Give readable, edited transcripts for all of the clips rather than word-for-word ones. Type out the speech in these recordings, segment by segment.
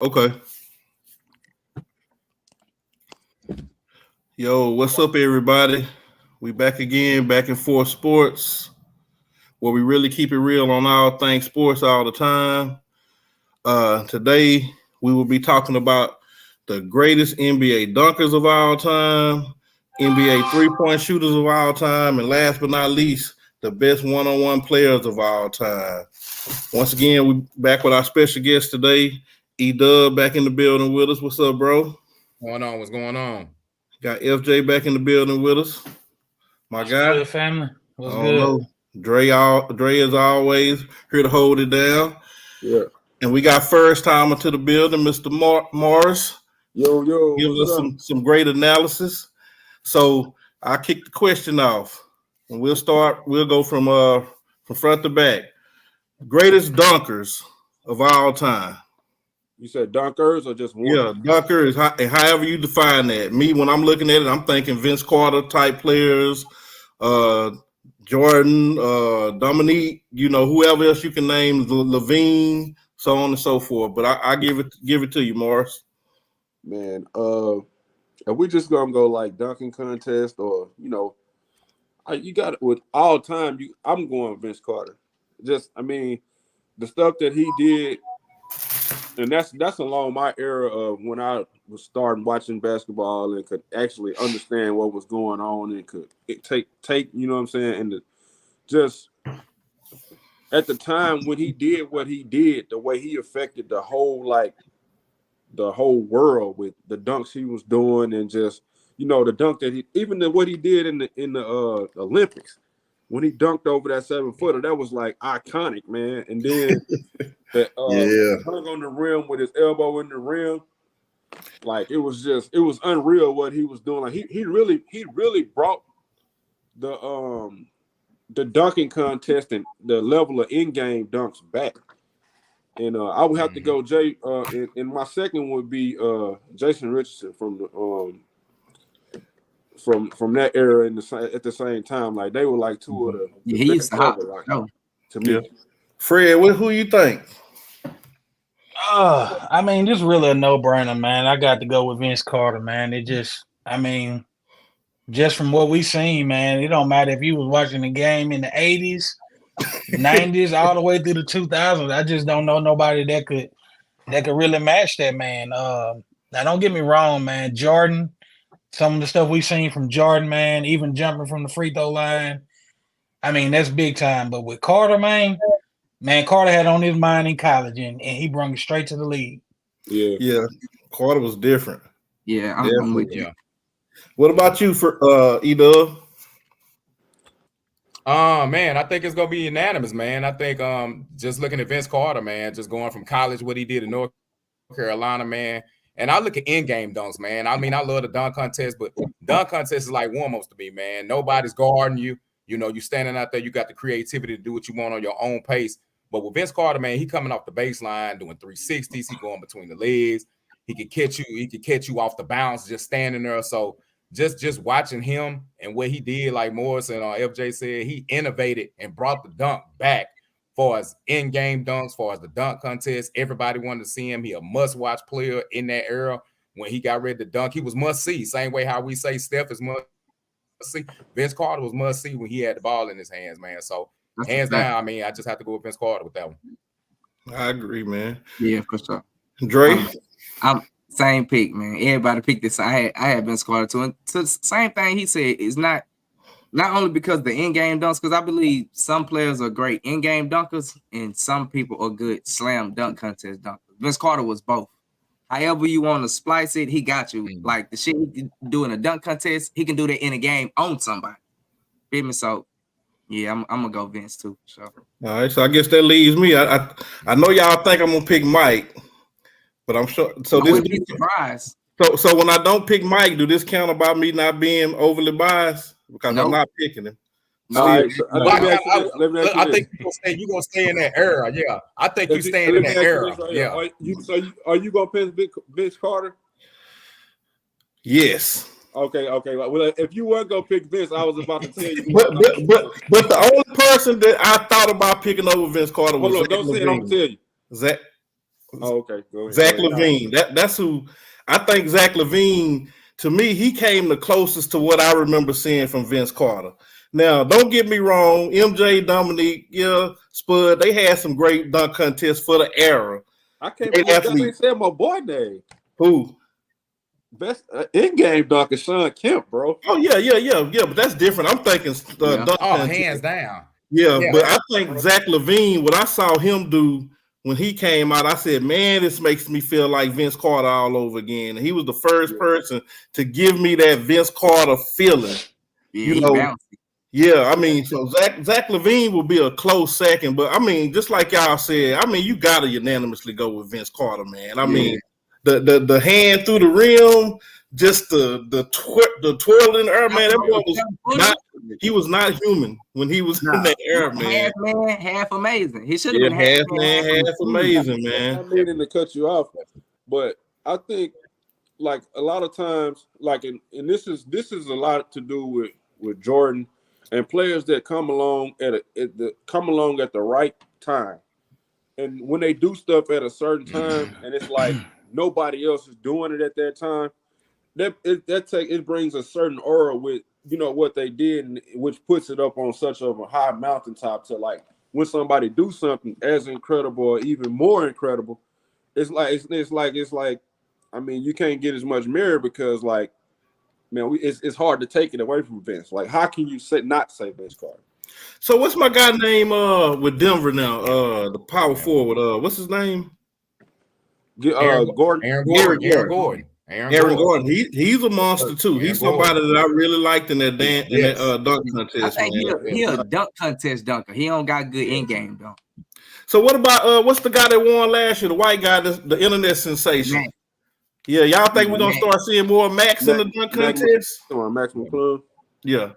Okay. Yo, what's up, everybody? We back again, back in forth sports, where we really keep it real on all things sports all the time. Today, we will be talking about the greatest NBA dunkers of all time, NBA three-point shooters of all time, and last but not least, the best one-on-one players of all time. Once again, we back with our special guest today, E-Dub back in the building with us. What's up, bro? Going on? What's going on? Got FJ back in the building with us. My What's guy. good, family? I What's don't good? know. Dre is always here to hold it down. Yeah. And we got first timer to the building, Mr. Morris. Yo, Gives what's us up? some great analysis. So I'll kick the question off. And we'll go from front to back. Greatest dunkers of all time. You said dunkers or just one? Yeah, dunker is however you define that. Me, when I'm looking at it, I'm thinking Vince Carter type players, Jordan, Dominique, whoever else you can name, Levine, so on and so forth. But I give it to you, Morris. Man, if we just gonna go like dunking contest or you got it with all time. I'm going Vince Carter. The stuff that he did, and that's along my era of when I was starting watching basketball and could actually understand what was going on and could take you know what I'm saying, and just at the time when he did what he did, the way he affected the whole world with the dunks he was doing, and just the dunk that what he did in the Olympics when he dunked over that 7-footer, that was like iconic, man. And then hung on the rim with his elbow in the rim, like it was unreal what he was doing. Like he really brought the dunking contest and the level of in-game dunks back. And I would have to go and my second would be Jason Richardson from the from that era at the same time. Like they were like two of the he used to hop to me. Yeah. Fred, who you think? This really a no-brainer, man. I got to go with Vince Carter, man. Just from what we seen, man, it don't matter if you was watching the game in the 80s, 90s, all the way through the 2000s. I just don't know nobody that could really match that, man. Now, don't get me wrong, man. Jordan, some of the stuff we seen from Jordan, man, even jumping from the free throw line, that's big time. But with Carter, man, Carter had on his mind in college, and he brought it straight to the league. Yeah. Carter was different. Yeah, I'm with you. Yeah. What about you, for E-Dub? Man, I think it's gonna be unanimous, man. I think just looking at Vince Carter, man, just going from college, what he did in North Carolina, man. And I look at in-game dunks, man. I love the dunk contest, but dunk contest is like warm-ups to me, man. Nobody's guarding you. You standing out there, you got the creativity to do what you want on your own pace. But with Vince Carter, man, he coming off the baseline, doing 360s, he going between the legs. He could catch you off the bounce, just standing there. So just watching him and what he did, like Morris and FJ said, he innovated and brought the dunk back for as in-game dunks, for as the dunk contest. Everybody wanted to see him. He a must-watch player in that era. When he got ready to dunk, he was must-see. Same way how we say Steph is must-see. Vince Carter was must-see when he had the ball in his hands, man. So hands down, I just have to go with Vince Carter with that one. I agree, man. Yeah, for sure. Dre? I'm same pick, man. Everybody picked this. I had Vince Carter too. And so the same thing he said is not only because the in-game dunks, because I believe some players are great in-game dunkers and some people are good slam dunk contest dunkers. Vince Carter was both. However you want to splice it, he got you. Mm-hmm. Like the shit he can do in a dunk contest, he can do that in a game on somebody. Feel me? So yeah, I'm gonna go Vince too. Sure. All right, so I guess that leaves me. I know y'all think I'm gonna pick Mike, but I'm sure. So this be surprised. So when I don't pick Mike, do this count about me not being overly biased because I'm not picking him? I think you're gonna stay in that era. Yeah, I think you staying in that era. Yeah. Are you gonna pick Vince Carter? Yes. Okay. Well, if you weren't gonna pick Vince, I was about to tell you. But the only person that I thought about picking over Vince Carter was Hold on, don't say it. I'm gonna tell you. Zach. Oh, okay. Go ahead. Zach Go ahead. LaVine. That's who I think. Zach LaVine, to me, he came the closest to what I remember seeing from Vince Carter. Now, don't get me wrong, MJ, Dominique, yeah, Spud, they had some great dunk contests for the era. I can't Great believe that athlete. they said my boy name. Who? Best in-game dunker, Sean Kemp, bro. Oh, yeah, but that's different. I'm thinking Yeah. dunk Oh, contest. hands down. Yeah, Yeah. but I think Zach LaVine, what I saw him do when he came out, I said, man, this makes me feel like Vince Carter all over again. And he was the first person to give me that Vince Carter feeling. Yeah, You he know, bouncy. Yeah, I mean, so Zach LaVine will be a close second, but I mean, just like y'all said, I mean, you gotta unanimously go with Vince Carter, man. I mean, the hand through the rim, just the twirl in the air, man. That boy was not human when he was in that air, man. Half man, half amazing. He should have Yeah, been half man, half amazing, I'm man. not meaning to cut you off, but I think like a lot of times, like and this is a lot to do with Jordan and players that come along at the right time. And when they do stuff at a certain time and it's like nobody else is doing it at that time, it brings a certain aura with what they did, and which puts it up on such of a high mountaintop to like when somebody do something as incredible or even more incredible, it's like I mean, you can't get as much mirror because like, man, it's hard to take it away from Vince. Like, how can you not say Vince Carter? So what's my guy name with Denver now? The power forward. What's his name? Gordon. Aaron Gordon. He's a monster too. He's somebody that I really liked in that dunk I contest. think he a dunk contest dunker. He don't got good in-game dunk. So what about what's the guy that won last year? The white guy, the internet sensation. Max. Yeah, y'all think we're gonna start seeing more Max in the dunk contest? Max McClung. Yeah.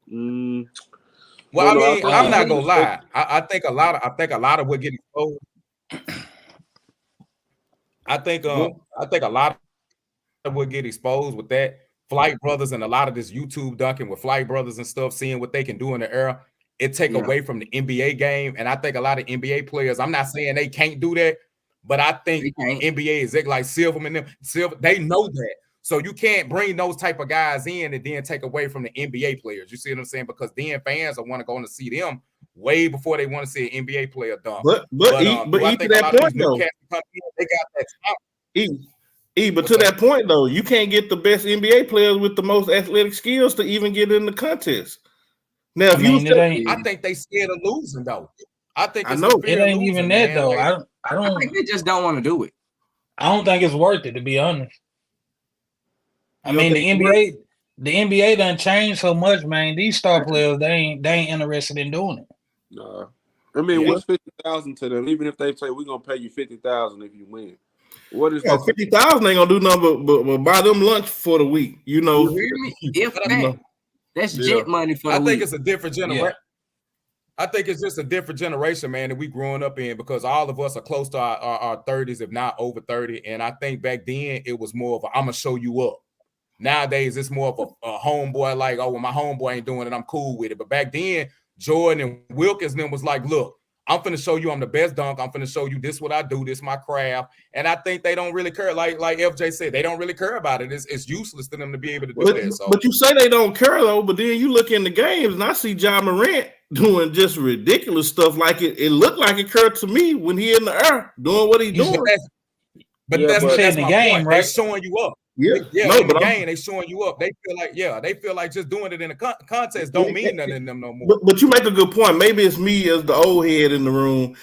Well, I mean, I'm not gonna lie. I think a lot of what get exposed. I think a lot of what get exposed with that Flight Brothers and a lot of this YouTube dunking with Flight Brothers and stuff, seeing what they can do in the era, it take away from the NBA game. And I think a lot of NBA players, I'm not saying they can't do that, but I think NBA is like Silverman, they know that. So you can't bring those type of guys in and then take away from the NBA players. You see what I'm saying? Because then fans will want to go and see them way before they want to see an NBA player dunk. But to that point though, they got that talent. But to that point though, you can't get the best NBA players with the most athletic skills to even get in the contest. Now, I think they scared of losing though. I think it ain't even that though. Like, I think they just don't want to do it. I don't think it's worth it, to be honest. I mean, the NBA done changed so much, man. These star players, they ain't interested in doing it. Nah. I mean, what's 50,000 to them? Even if they say we're gonna pay you 50,000 if you win, what is 50,000 ain't gonna do nothing but buy them lunch for the week. You know, if that's jet money for the week. I think it's a different generation. Yeah. I think it's just a different generation, man, that we growing up in because all of us are close to our 30s, if not over 30. And I think back then it was more of I'm gonna show you up. Nowadays, it's more of a homeboy, like, oh, well, my homeboy ain't doing it, I'm cool with it. But back then, Jordan and Wilkins then was like, look, I'm finna show you I'm the best dunk. I'm finna show you this what I do, this my craft. And I think they don't really care. Like FJ said, they don't really care about it. It's useless to them to be able to do that. So. But you say they don't care, though, but then you look in the games, and I see Ja Morant doing just ridiculous stuff. Like it looked like it occurred to me when he in the air doing what he's doing. That's my game, point. Right? They're showing you up. Yeah, in the game, they showing you up. They feel like just doing it in a contest don't mean nothing to them no more. But you make a good point. Maybe it's me as the old head in the room.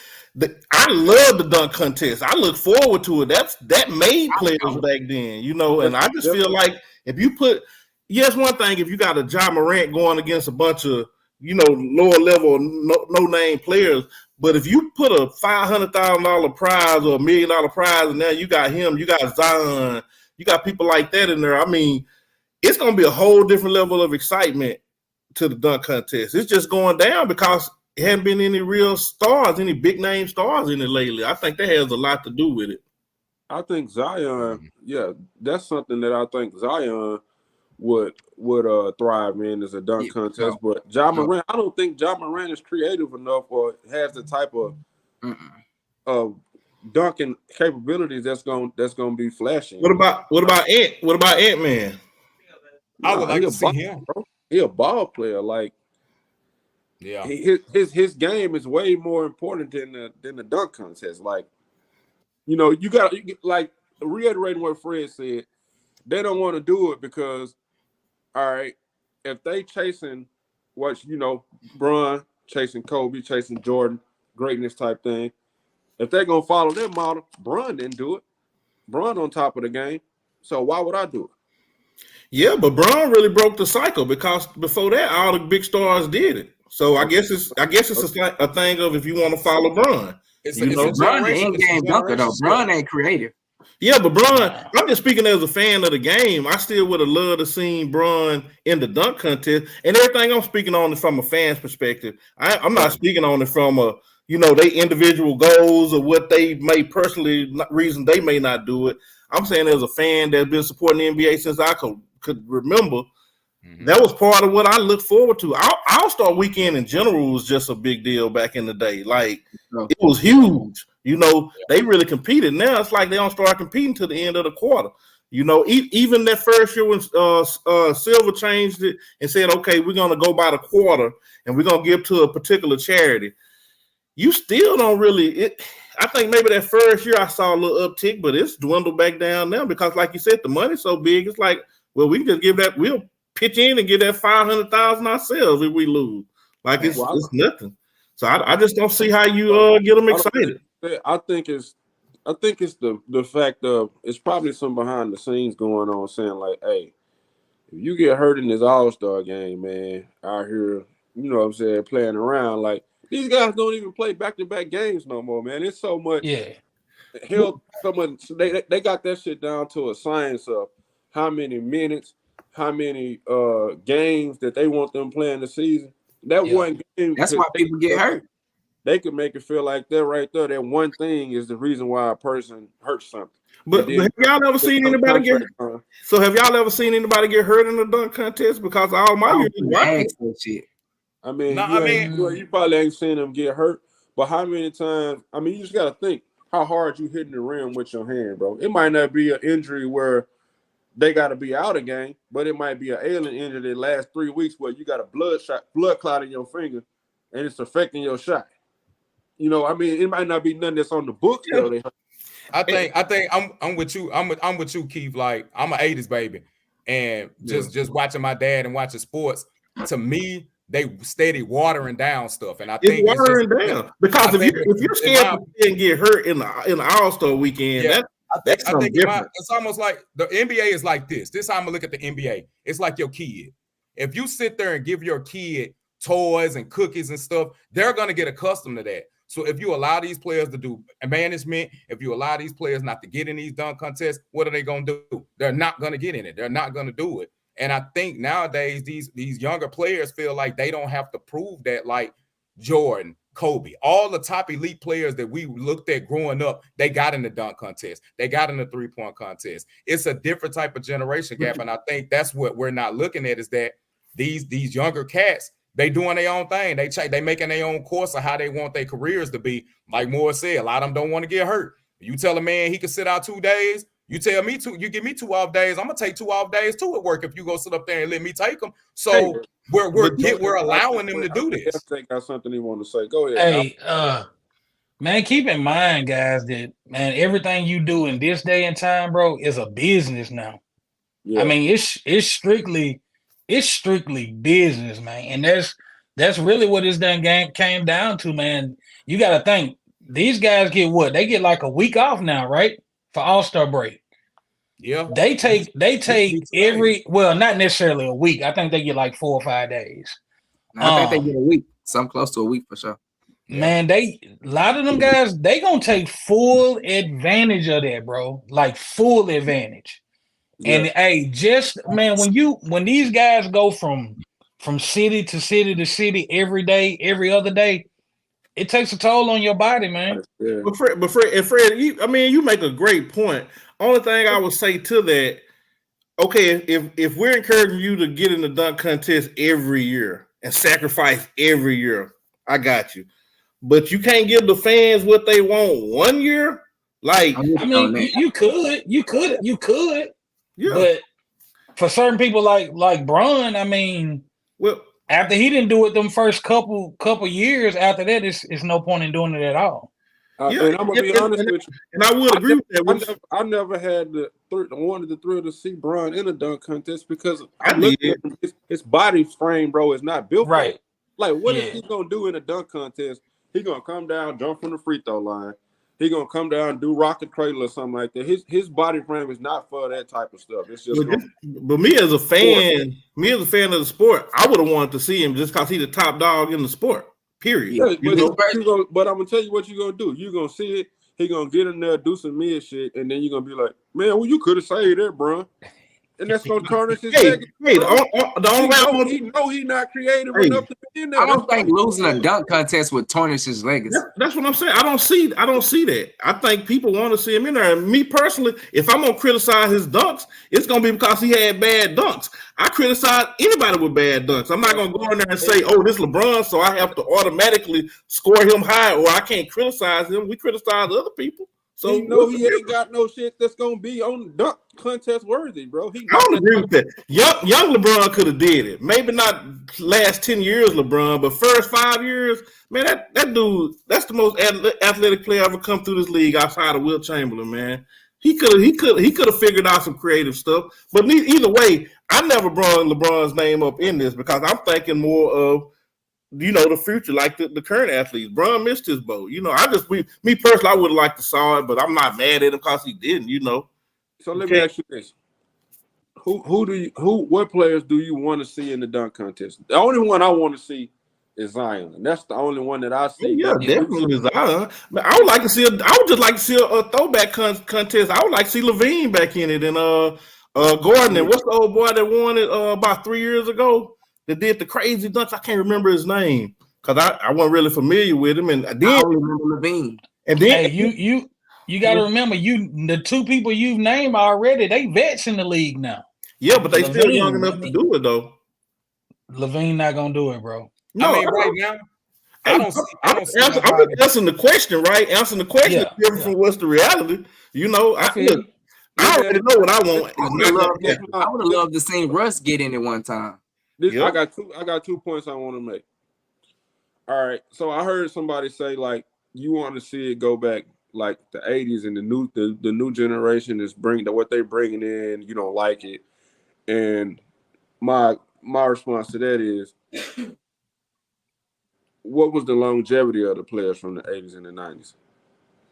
I love the dunk contest. I look forward to it. That made players back then, you know. And I just feel like if you put, yes, one thing if you got a Ja Morant going against a bunch of lower level no name players. But if you put a $500,000 prize or $1 million prize, and now you got him, you got Zion. You got people like that in there. I mean, it's going to be a whole different level of excitement to the dunk contest. It's just going down because it hasn't been any real stars, any big name stars in it lately. I think that has a lot to do with it. I think Zion, that's something that I think Zion would thrive in as a dunk contest. But Ja Morant, I don't think Ja Morant is creative enough or has the type of dunking capabilities that's gonna be flashing. What about Ant-Man? I would like he to a see ball, him. bro. He a ball player. Like Yeah. his game is way more important than the dunk contest. Like, you know, you got like reiterating what Fred said. They don't want to do it because, all right, if they chasing what Bron chasing Kobe, chasing Jordan, greatness type thing. If they're gonna follow their model, Bron didn't do it. Bron on top of the game. So why would I do it? Yeah, but Bron really broke the cycle because before that, all the big stars did it. So I guess it's a thing of if you want to follow Bron. It's You a know, Bron the generation. in-game dunker though. Bron ain't creative. Yeah, but Bron, I'm just speaking as a fan of the game. I still would have loved to seen Bron in the dunk contest, and everything I'm speaking on is from a fan's perspective. I'm not speaking on it from a they individual goals or what they may personally reason they may not do it. I'm saying as a fan that's been supporting the NBA since I could remember. Mm-hmm. That was part of what I look forward to. All-Star Weekend in general was just a big deal back in the day. Like, it was huge. They really competed. Now it's like they don't start competing till the end of the quarter. Even that first year when Silver changed it and said, okay, we're going to go by the quarter and we're going to give to a particular charity. You still don't really I think maybe that first year I saw a little uptick, but it's dwindled back down now because, like you said, the money's so big. It's like, well, we can just give that. We'll pitch in and get that $500,000 ourselves if we lose. Like it's nothing. So I just don't see how you get them excited. I think it's the fact of it's probably some behind the scenes going on saying like, hey, if you get hurt in this All-Star game, man, out here, you know what I'm saying, playing around, like these guys don't even play back-to-back games no more, man. It's so much hell, so much they got that shit down to a science of how many minutes, how many games that they want them playing the season. That one game. That's why people get hurt. They could make it feel like that right there. That one thing is the reason why a person hurts something. But have y'all ever seen anybody get hurt? So have y'all ever seen anybody get hurt in the dunk contest? Because all my years, shit. I mean, you probably ain't seen them get hurt. But how many times? I mean, you just got to think how hard you hitting the rim with your hand, bro. It might not be an injury where they got to be out of game, but it might be an alien injury that lasts 3 weeks where you got a blood clot in your finger, and it's affecting your shot. I mean, it might not be nothing that's on the book. I think I'm with you. I'm with you, Keith. Like I'm an 80s baby, and just watching my dad and watching sports. To me, they steady watering down stuff, and I think it's watering down because if you're scared to get hurt in the All-Star Weekend, I think it's almost like the NBA is like this. This is how I'm gonna look at the NBA. It's like your kid. If you sit there and give your kid toys and cookies and stuff, they're gonna get accustomed to that. So if you allow these players to do management, if you allow these players not to get in these dunk contests, what are they gonna do? They're not gonna get in it. They're not gonna do it. And I think nowadays these younger players feel like they don't have to prove that, like Jordan, Kobe, all the top elite players that we looked at growing up, they got in the dunk contest. They got in the three-point contest. It's a different type of generation gap. And I think that's what we're not looking at is that these younger cats, they doing their own thing. They making their own course of how they want their careers to be. Like Morris said, a lot of them don't want to get hurt. You tell a man he can sit out 2 days. You tell me you give me 2 off days. I'm gonna take 2 off days too at work if you go sit up there and let me take them. So we're allowing them to do this. I think that's something he want to say. Go ahead. Hey, man, keep in mind, guys, that man, everything you do in this day and time, bro, is a business now. Yeah. I mean, it's strictly business, man, and that's really what this done game came down to, man. You got to think these guys get what they get like a week off now, right? For All-Star break. Yeah. They take not necessarily a week. I think they get like 4 or 5 days. I think they get a week. Some close to a week for sure. Man, a lot of them guys, they gonna take full advantage of that, bro. Like full advantage. Yeah. And hey, just man, when these guys go from city to city to city every day, every other day, it takes a toll on your body, man. Yeah. But Fred, you make a great point. Only thing I would say to that, okay, if we're encouraging you to get in the dunk contest every year and sacrifice every year, I got you. But you can't give the fans what they want 1 year Like, I mean, you could, yeah. but for certain people like Bron, I mean, Well, after he didn't do it them first couple years, after that, it's no point in doing it at all. yeah, And I'm gonna be honest with you. and I would agree with that. I never had wanted the thrill to see Bron in a dunk contest because I I'm looking did. at him, his body frame, bro, is not built for Right. it. Like, what is Yeah. he gonna do in a dunk contest? He gonna come down, jump from the free throw line. He gonna come down and do rocket cradle or something like that. His body frame is not for that type of stuff. It's just But me as a fan of the sport, I would have wanted to see him just because he's the top dog in the sport. Period. yeah, You know? but I'm gonna tell you what you're gonna do. You're gonna see it. He gonna get in there, do some mid shit, and then you're gonna be like, man, well, you could have saved that, bro. And that's gonna tarnish his Hey, legacy, hey, bro. the only way I want He know he not creative Hey. enough to be in there. I don't That's think why- losing a dunk contest would tarnish his legacy. That's what I'm saying. I don't see that. I think people want to see him in there. And me personally, if I'm gonna criticize his dunks, it's gonna be because he had bad dunks. I criticize anybody with bad dunks. I'm not gonna go in there and say, "Oh, this LeBron," so I have to automatically score him high, or I can't criticize him. We criticize other people. So he know he ain't got no shit that's gonna be on dunk contest worthy, bro. I don't agree with that. Young LeBron could have did it. Maybe not last 10 years, LeBron, but first 5 years, man, that dude, that's the most athletic player ever come through this league outside of Will Chamberlain, man. He could have figured out some creative stuff. But either way, I never brought LeBron's name up in this because I'm thinking more of, the future, like the current athletes. Bron missed his boat. Me personally, I would have liked to saw it, but I'm not mad at him because he didn't, So let me ask you this: what players do you want to see in the dunk contest? The only one I want to see is Zion. That's the only one that I see. Yeah, definitely Zion. I would like to see. I would just like to see a throwback contest. I would like to see Levine back in it and Gordon. And what's the old boy that won it about 3 years ago that did the crazy dunks? I can't remember his name because I wasn't really familiar with him. And then I only remember Levine. And then Hey, you got to remember, the two people you've named already, they vets in the league now. yeah, but they still Levine, young enough to do it though. Levine not gonna do it, bro. No, I mean, right now, I don't see I'm just answering the question, right? Answering the question Yeah, is different from what's the reality. I already know what I want. I would have loved to see Russ get in it one time. Yep. I got 2 points I want to make. All right, so I heard somebody say like you want to see it go back like the 80s and the new generation is what they bringing in. You don't like it, and my response to that is, what was the longevity of the players from the 80s and the 90s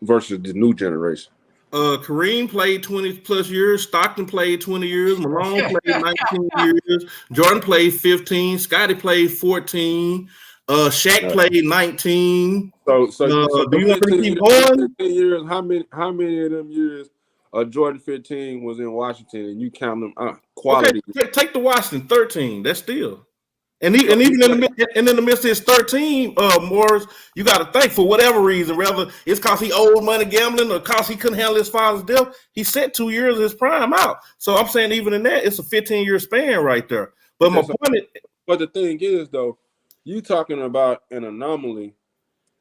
versus the new generation? Kareem played 20 plus years. Stockton played 20 years. Malone played 19 years. Jordan played 15. Scotty played 14. Shaq played 19. So do you want to keep going? 15 years, how many of them years Jordan 15 was in Washington and you count them quality? Okay, take the Washington 13. That's still. And even in the midst of his 13, Morris, you got to think for whatever reason, whether it's because he owed money gambling or because he couldn't handle his father's death, he set 2 years of his prime out. So I'm saying even in that, it's a 15-year span right there. But my point is, but the thing is, though, you talking about an anomaly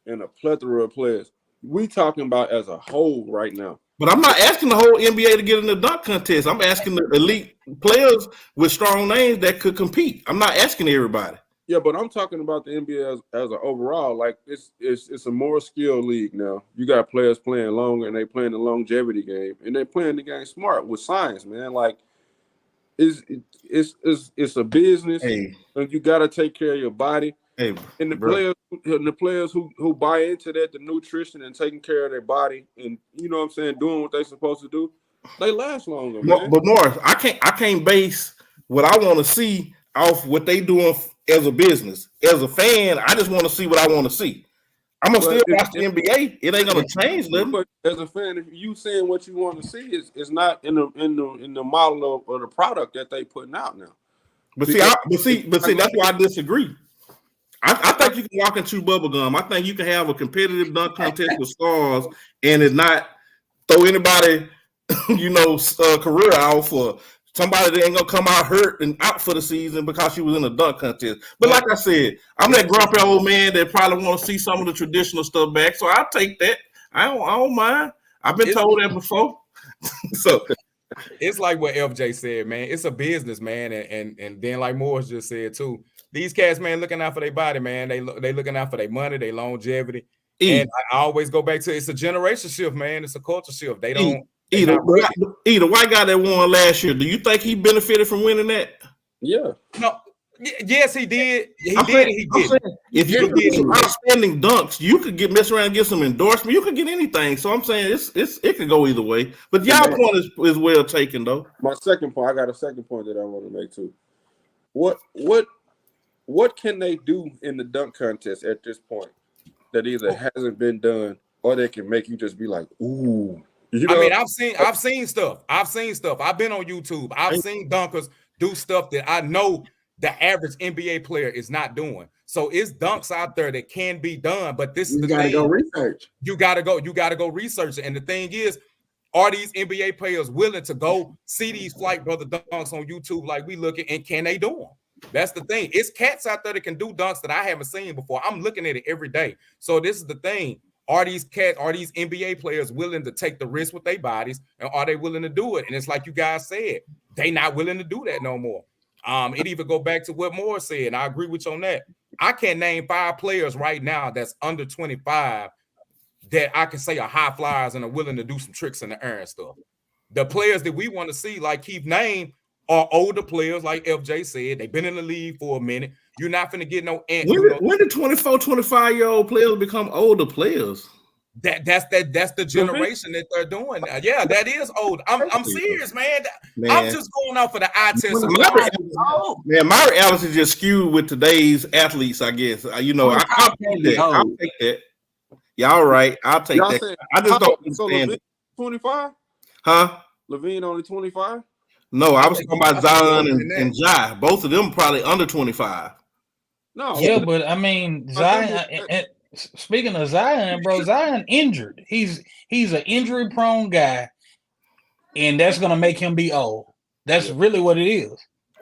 and a plethora of players. We talking about as a whole right now. but I'm not asking the whole NBA to get in the dunk contest. I'm asking the elite players with strong names that could compete. I'm not asking everybody. Yeah, but I'm talking about the NBA as an overall. Like it's a more skilled league now. You got players playing longer and they playing the longevity game and they playing the game smart with science, man. Like it's a business, Hey, and you got to take care of your body. hey, And bro. the players who buy into that, the nutrition and taking care of their body, and you know what I'm saying, doing what they're supposed to do, they last longer, man. But Morris, I can't base what I want to see off what they doing as a business. As a fan, I just want to see what I want to see. I'm gonna still watch the NBA. It ain't gonna change nothing. But as a fan, if you saying what you want to see is not in the model of the product that they putting out now. But see, that's why I disagree. I think you can walk and chew bubble gum. I think you can have a competitive dunk contest with stars and it not throw anybody, career out for somebody that ain't gonna come out hurt and out for the season because she was in a dunk contest. But like I said, I'm that grumpy old man that probably want to see some of the traditional stuff back. So I'll take that. I don't mind. I've been told that before. So it's like what FJ said, man. It's a business, man, and then like Morris just said too. These cats, man, looking out for their body, man. They looking out for their money, their longevity. And I always go back to it's a generation shift, man. It's a culture shift. They don't. Either white guy that won last year. Do you think he benefited from winning that? Yeah. No. Yes, he did. He did. If you get some outstanding dunks, you could mess around and get some endorsement. You could get anything. So I'm saying it could go either way. But y'all point is well taken though. My second point, I got a second point that I want to make too. What can they do in the dunk contest at this point that either hasn't been done or they can make you just be like, ooh. You know? I mean, I've seen stuff. I've been on YouTube. I've seen dunkers do stuff that I know the average NBA player is not doing. So it's dunks out there that can be done, but this is the thing. Go research. You gotta go research it. And the thing is, are these NBA players willing to go see these Flight Brother dunks on YouTube like we looking, and can they do them? That's the thing. It's cats out there that can do dunks that I haven't seen before. I'm looking at it every day. So this is the thing. Are these NBA players willing to take the risk with their bodies, and are they willing to do it? And it's like you guys said, they not willing to do that no more. It even go back to what Moore said, and I agree with you on that. I can't name 5 players right now that's under 25 that I can say are high flyers and are willing to do some tricks in the air and stuff. The players that we want to see, like Keith named, are older players, like FJ said. They've been in the league for a minute. You're not going to get no answer. When did 24, 25-year-old players become older players? That's the generation that they're doing now. Yeah, that is old. I'm serious, man. I'm just going off of the eye test. My reality just skewed with today's athletes, I guess. I'll take that. I'll take that. Y'all right. I'll take that. I just don't understand. 25? Huh? LaVine only 25? No, I was talking about Zion and Jai. Both of them probably under 25. No. Yeah, but I mean Zion. Speaking of Zion, bro, Zion injured. He's an injury-prone guy, and that's gonna make him be old. That's really what it is.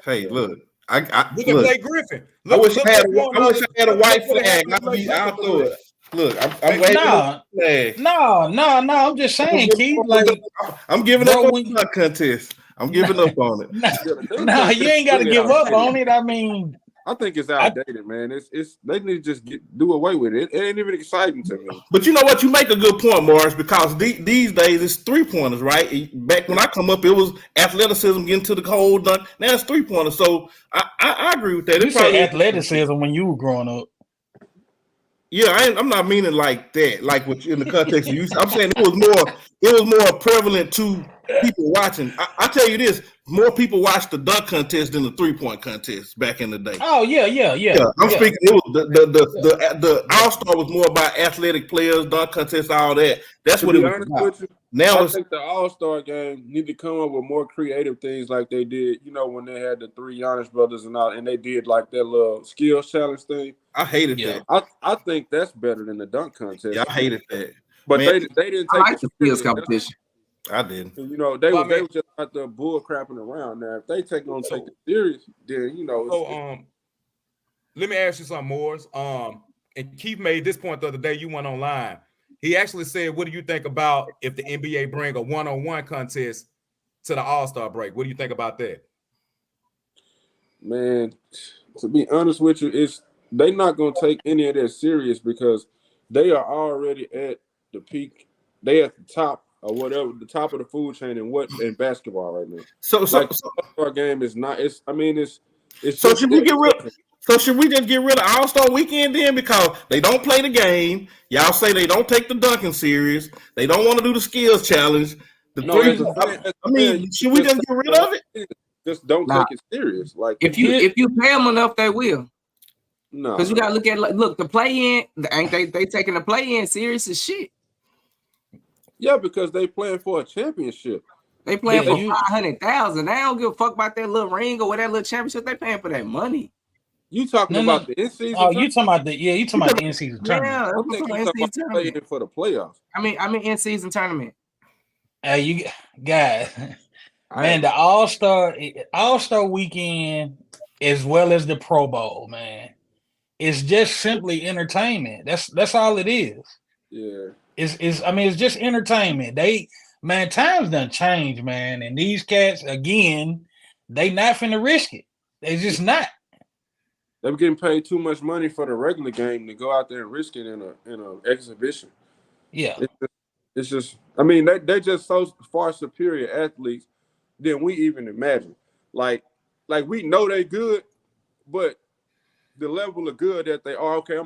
Hey, look, look at Blake Griffin. I wish I had a white flag. I'll throw it. Look, I'm waiting. No. I'm just saying, Keith. Like, I'm giving up on the contest. I'm giving up on it. No, you ain't got to give up on it. I mean. I think it's outdated, man. It's they need to just do away with it. It ain't even exciting to me. But you know what? You make a good point, Morris, because these days it's 3-pointers, right? Back when I come up, it was athleticism getting to the whole dunk. Now it's 3-pointers. So I agree with that. You said athleticism when you were growing up. Yeah, I'm not meaning like that, like what in the context of you. I'm saying it was more prevalent to people watching. I tell you this, more people watched the dunk contest than the 3-point contest back in the day. Oh yeah. I'm speaking. It was the All-Star was more about athletic players, dunk contest, all that. That's what it was about. Now I think the All-Star game need to come up with more creative things like they did, when they had the 3 Giannis brothers and they did like that little skills challenge thing. I hated that. I think that's better than the dunk contest. Yeah, I hated that. But they didn't take the skills competition. I didn't. They were just out there bull crapping around. Now, if they take it serious, then let me ask you something, Morris. And Keith made this point the other day. You went online. He actually said, "What do you think about if the NBA bring a one-on-one contest to the All-Star break? What do you think about that?" Man, to be honest with you, they're not going to take any of that serious because they are already at the peak. They at the top or whatever, the top of the food chain in basketball right now. So our game is not. It's. So should we get rid? So should we just get rid of All-Star Weekend then? Because they don't play the game. Y'all say they don't take the dunking serious. They don't want to do the skills challenge. Should we just get rid of it? Just don't take it serious. Like if you pay them enough, they will. No, because you gotta look at the play-in. Ain't they taking the play-in serious as shit? Yeah, because they playing for a championship. They playing for 500,000. They don't give a fuck about that little ring or that little championship. They paying for that money. You talking about the in-season? Oh, you talking about the in-season tournament? Yeah, I'm thinking in-season tournament for the playoffs. I mean in-season tournament. You guys, man, the All-Star Weekend as well as the Pro Bowl, man, it's just simply entertainment. That's all it is. Yeah. it's just entertainment. Times done changed, man. And these cats, again, they not finna risk it. They just not. They're getting paid too much money for the regular game to go out there and risk it in an exhibition. Yeah. It's just I mean, they're just so far superior athletes than we even imagine. Like we know they good, but the level of good that they are, okay,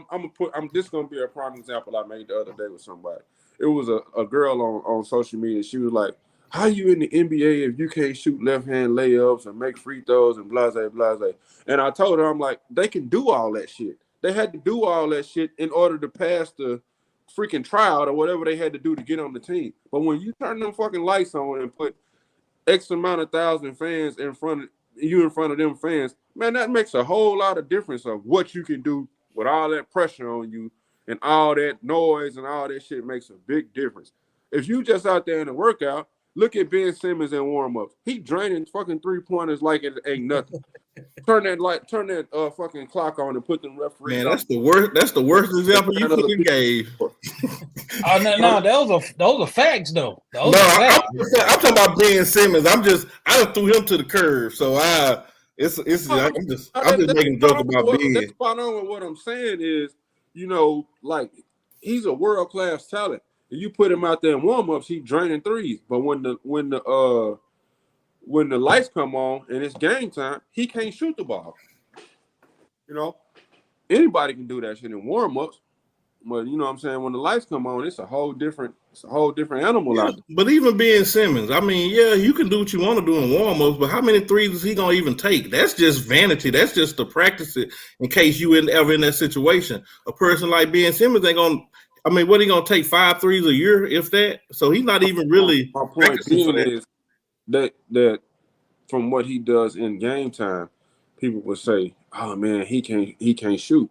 this is gonna be a prime example I made the other day with somebody. It was a girl on social media. She was like, how you in the NBA if you can't shoot left-hand layups and make free throws and blase, blase? And I told her, I'm like, they can do all that shit. They had to do all that shit in order to pass the freaking tryout or whatever they had to do to get on the team. But when you turn them fucking lights on and put X amount of thousand fans in front of them fans, man, that makes a whole lot of difference of what you can do with all that pressure on you and all that noise and all that shit makes a big difference. If you just out there in the workout, look at Ben Simmons in warm-ups. He draining fucking three-pointers like it ain't nothing. Turn that fucking clock on and put them referees. Man, that's the worst. That's the worst example you fucking gave. Oh no, those are facts though. I'm talking about Ben Simmons. I just threw him to the curve. So I'm just making a joke about Ben. That's spot on with what I'm saying is, like he's a world-class talent. And you put him out there in warm-ups, he's draining threes. But when the lights come on and it's game time, he can't shoot the ball. Anybody can do that shit in warm-ups. But you know what I'm saying, when the lights come on, it's a whole different animal out there. But even Ben Simmons, I mean, yeah, you can do what you want to do in warm-ups, but how many threes is he gonna even take? That's just vanity. That's just to practice it in case you ever in that situation. A person like Ben Simmons ain't gonna. I mean, what he gonna take 5 threes a year, if that? So he's not even really. My point being is that from what he does in game time, people would say, "Oh man, he can't shoot."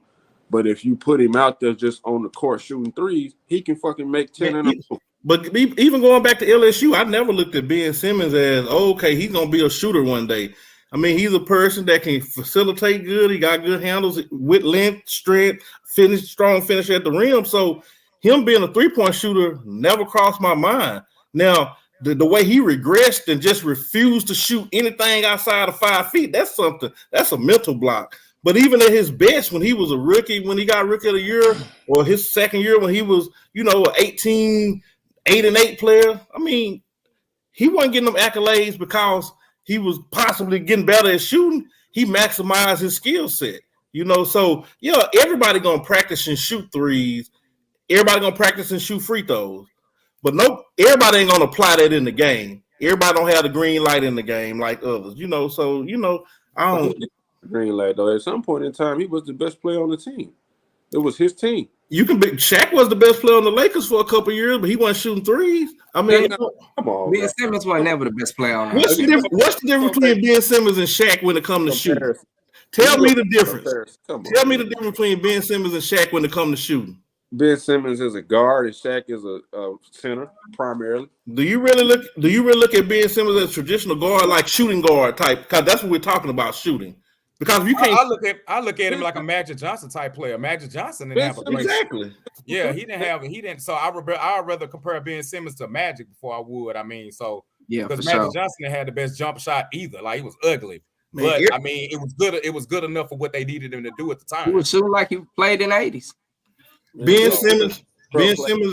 But if you put him out there just on the court shooting threes, he can fucking make 10 in a row. But even going back to LSU, I never looked at Ben Simmons as, okay, he's gonna be a shooter one day. I mean, he's a person that can facilitate good. He got good handles with length, strength, strong finish at the rim. So him being a three-point shooter never crossed my mind. Now, the way he regressed and just refused to shoot anything outside of 5 feet, that's a mental block. But even at his best, when he was a rookie, when he got Rookie of the Year, or his second year when he was, an 8-8 player, I mean, he wasn't getting them accolades because he was possibly getting better at shooting. He maximized his skill set, So, yeah, everybody going to practice and shoot threes. Everybody going to practice and shoot free throws. But everybody ain't going to apply that in the game. Everybody don't have the green light in the game like others, So, I don't. Green light, though. At some point in time, he was the best player on the team. It was his team. Shaq was the best player on the Lakers for a couple of years, but he wasn't shooting threes. I mean, come on. Ben Simmons was never the best player on the What's the difference between Ben Simmons and Shaq when it comes to shooting? Tell me the difference. Tell me the difference between Ben Simmons and Shaq when it comes to shooting. Ben Simmons is a guard and Shaq is a center primarily. Do you really look at Ben Simmons as a traditional guard, like shooting guard type? Because that's what we're talking about, shooting. Because if you can't, I look at him like a Magic Johnson type player. Magic Johnson didn't have a great exactly. Yeah, he didn't. So I'd rather compare Ben Simmons to Magic before I would. I mean, so yeah, because Magic Johnson didn't have the best jump shot either. Like, he was ugly. But I mean, it was good. It was good enough for what they needed him to do at the time. He was shooting like he played in the 80s. Ben Simmons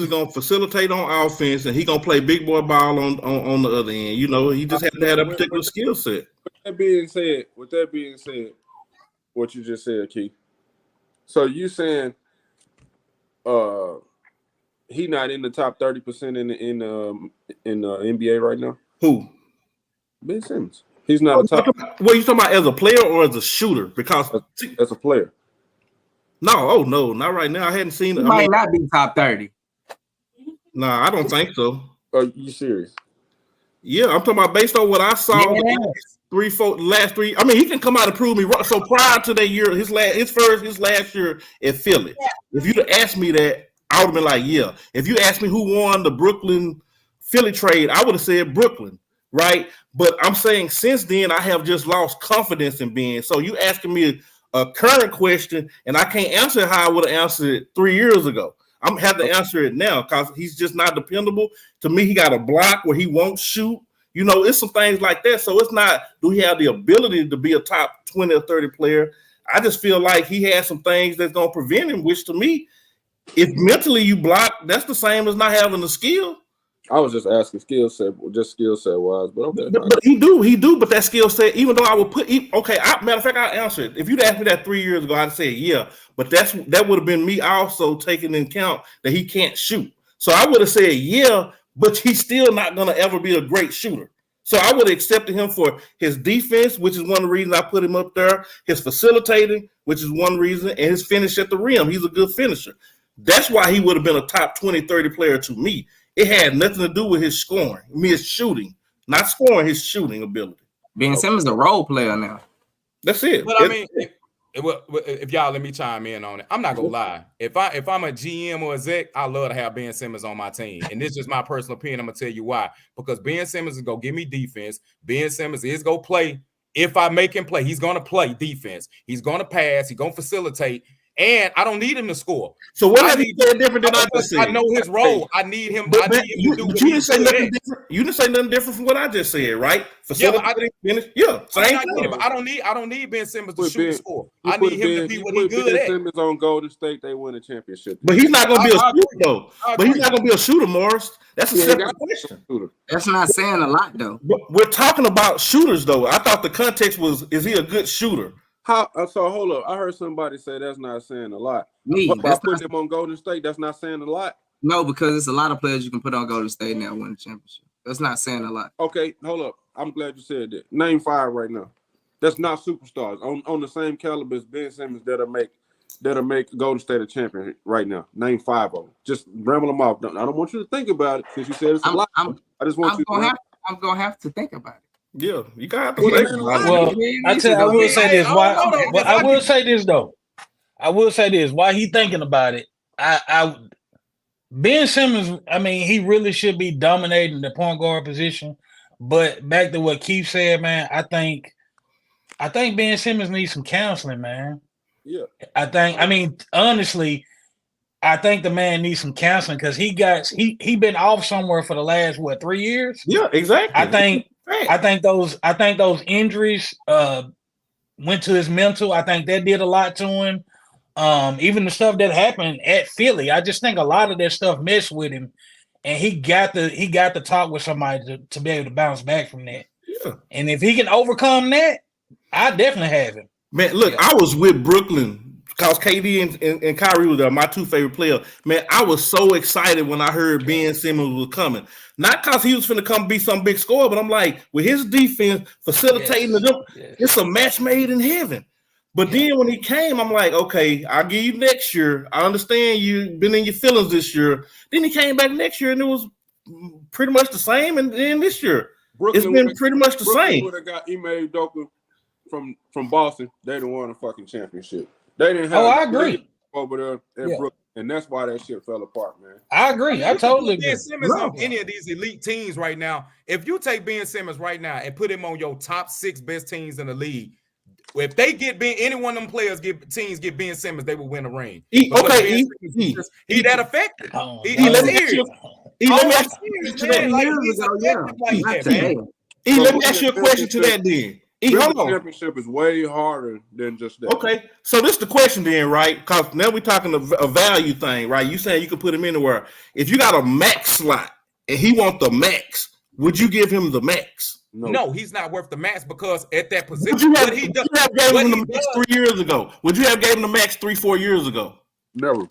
is gonna facilitate on offense, and he gonna play big boy ball on the other end. He just had to have a particular skill set. With that being said, what you just said, Keith. So you saying, he not in the top 30% in the NBA right now? Who? Ben Simmons. He's not a top. What you talking about, as a player or as a shooter? Because as a player. No, not right now. I hadn't seen it. He might not be top 30. Nah, I don't think so. Are you serious? Yeah, I'm talking about based on what I saw. Yeah. Last three. I mean, he can come out and prove me wrong. So prior to that year, his last year at Philly, if you'd have asked me that, I would have been like, yeah. If you asked me who won the Brooklyn Philly trade, I would have said Brooklyn, right? But I'm saying since then, I have just lost confidence in Ben. So you asking me a current question, and I can't answer how I would have answered it 3 years ago. I'm have to answer it now because he's just not dependable. To me, he got a block where he won't shoot. You know, it's some things like that. So it's not, do he have the ability to be a top 20 or 30 player? I just feel like he has some things that's going to prevent him, which to me, if mentally you block, that's the same as not having the skill. I was just asking skill set wise, but okay. But he do. But that skill set, even though I would put, matter of fact, I answered it. If you'd asked me that 3 years ago, I'd say yeah. But that would have been me also taking into account that he can't shoot. So I would have said yeah, but he's still not going to ever be a great shooter. So I would have accepted him for his defense, which is one of the reasons I put him up there, his facilitating, which is one reason, and his finish at the rim. He's a good finisher. That's why he would have been a top 20, 30 player to me. It had nothing to do with his scoring. I mean, his shooting, not scoring, his shooting ability. Ben Simmons is a role player now. That's it. But I mean, if y'all let me chime in on it, I'm not gonna lie. If I'm a GM or a exec, I love to have Ben Simmons on my team, and this is just my personal opinion. I'm gonna tell you why. Because Ben Simmons is gonna give me defense. Ben Simmons is gonna play. If I make him play, he's gonna play defense. He's gonna pass. He's gonna facilitate. And I don't need him to score. So what have you said different than I just said? I know his role. I need him. But to do what you didn't say nothing different. You didn't say nothing different from what I just said, right? Same thing. I don't need Ben Simmons to shoot and score. I need him to be what he's good at. Simmons on Golden State, they win a championship. But he's not going to be a shooter, though. But he's not going to be a shooter, Morris. That's a separate question. That's not saying a lot, though. But we're talking about shooters, though. I thought the context was, is he a good shooter? So hold up. I heard somebody say that's not saying a lot. By putting him on Golden State, that's not saying a lot. No, because it's a lot of players you can put on Golden State now win the championship. That's not saying a lot. Okay, hold up. I'm glad you said that. Name 5 right now. That's not superstars on the same caliber as Ben Simmons that'll make Golden State a champion right now. Name 5 of them. Just ramble them off. I don't want you to think about it because you said it's a lot. I just want you. I'm gonna have to think about it. Yeah, you got to think about it. Well, I will say this. I will say this though. I will say this. While he thinking about it, Ben Simmons, I mean, he really should be dominating the point guard position. But back to what Keith said, man, I think Ben Simmons needs some counseling, man. Yeah. Honestly, I think the man needs some counseling because he been off somewhere for the last 3 years? Yeah, exactly. I think those injuries went to his mental. I think that did a lot to him. Even the stuff that happened at Philly, I just think a lot of that stuff messed with him, and he got to talk with somebody to be able to bounce back from that. Yeah. And if he can overcome that, I definitely have him. Man, look, I was with Brooklyn because KD and Kyrie were there, my 2 favorite players. Man, I was so excited when I heard Ben Simmons was coming. Not because he was finna come be some big scorer, but I'm like, with his defense facilitating it's a match made in heaven. But then when he came, I'm like, okay, I'll give you next year. I understand you've been in your feelings this year. Then he came back next year and it was pretty much the same. And then this year, it's been pretty much the same. Would have got Ime Udoka from Boston. They didn't won a fucking championship. They didn't have. Oh, I agree. Over there in Brooklyn, and that's why that shit fell apart, man. I agree. I totally agree. Ben Simmons on any of these elite teams right now. If you take Ben Simmons right now and put him on your top 6 best teams in the league, if they get any one of them players get Ben Simmons, they will win a ring. He that effective. Let me ask you a question to that then. Championship is way harder than just that. Okay, so this is the question then, right? Because now we're talking a value thing, right? You saying you can put him anywhere. If you got a max slot and he want the max, would you give him the max? No, he's not worth the max because at that position, would you have gave him the max 3 years ago? Would you have gave him the max 3-4 years ago? Never.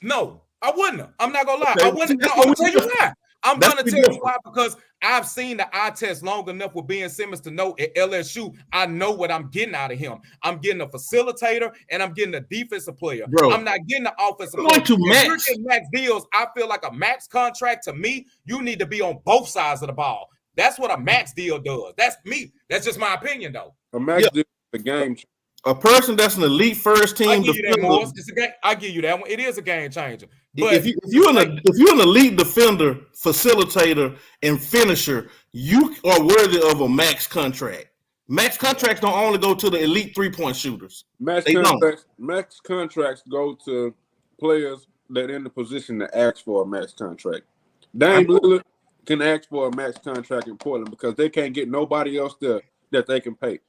No, I wouldn't have. I'm not gonna lie. I wouldn't. I'm gonna tell you why. I'm going to tell you why, because I've seen the eye test long enough with Ben Simmons to know at LSU, I know what I'm getting out of him. I'm getting a facilitator and I'm getting a defensive player. Bro, I'm not getting the offensive player. If you're getting max deals, I feel like a max contract to me, you need to be on both sides of the ball. That's what a max deal does. That's me. That's just my opinion, though. A max deal is a game changer. A person that's an elite first team. I give you that, Morris. I give you that one. It is a game changer. But if you're an elite defender, facilitator, and finisher, you are worthy of a max contract. Max contracts don't only go to the elite 3-point shooters. Max contracts go to players that in the position to ask for a max contract. Dame Lillard can ask for a max contract in Portland because they can't get nobody else there that they can pay.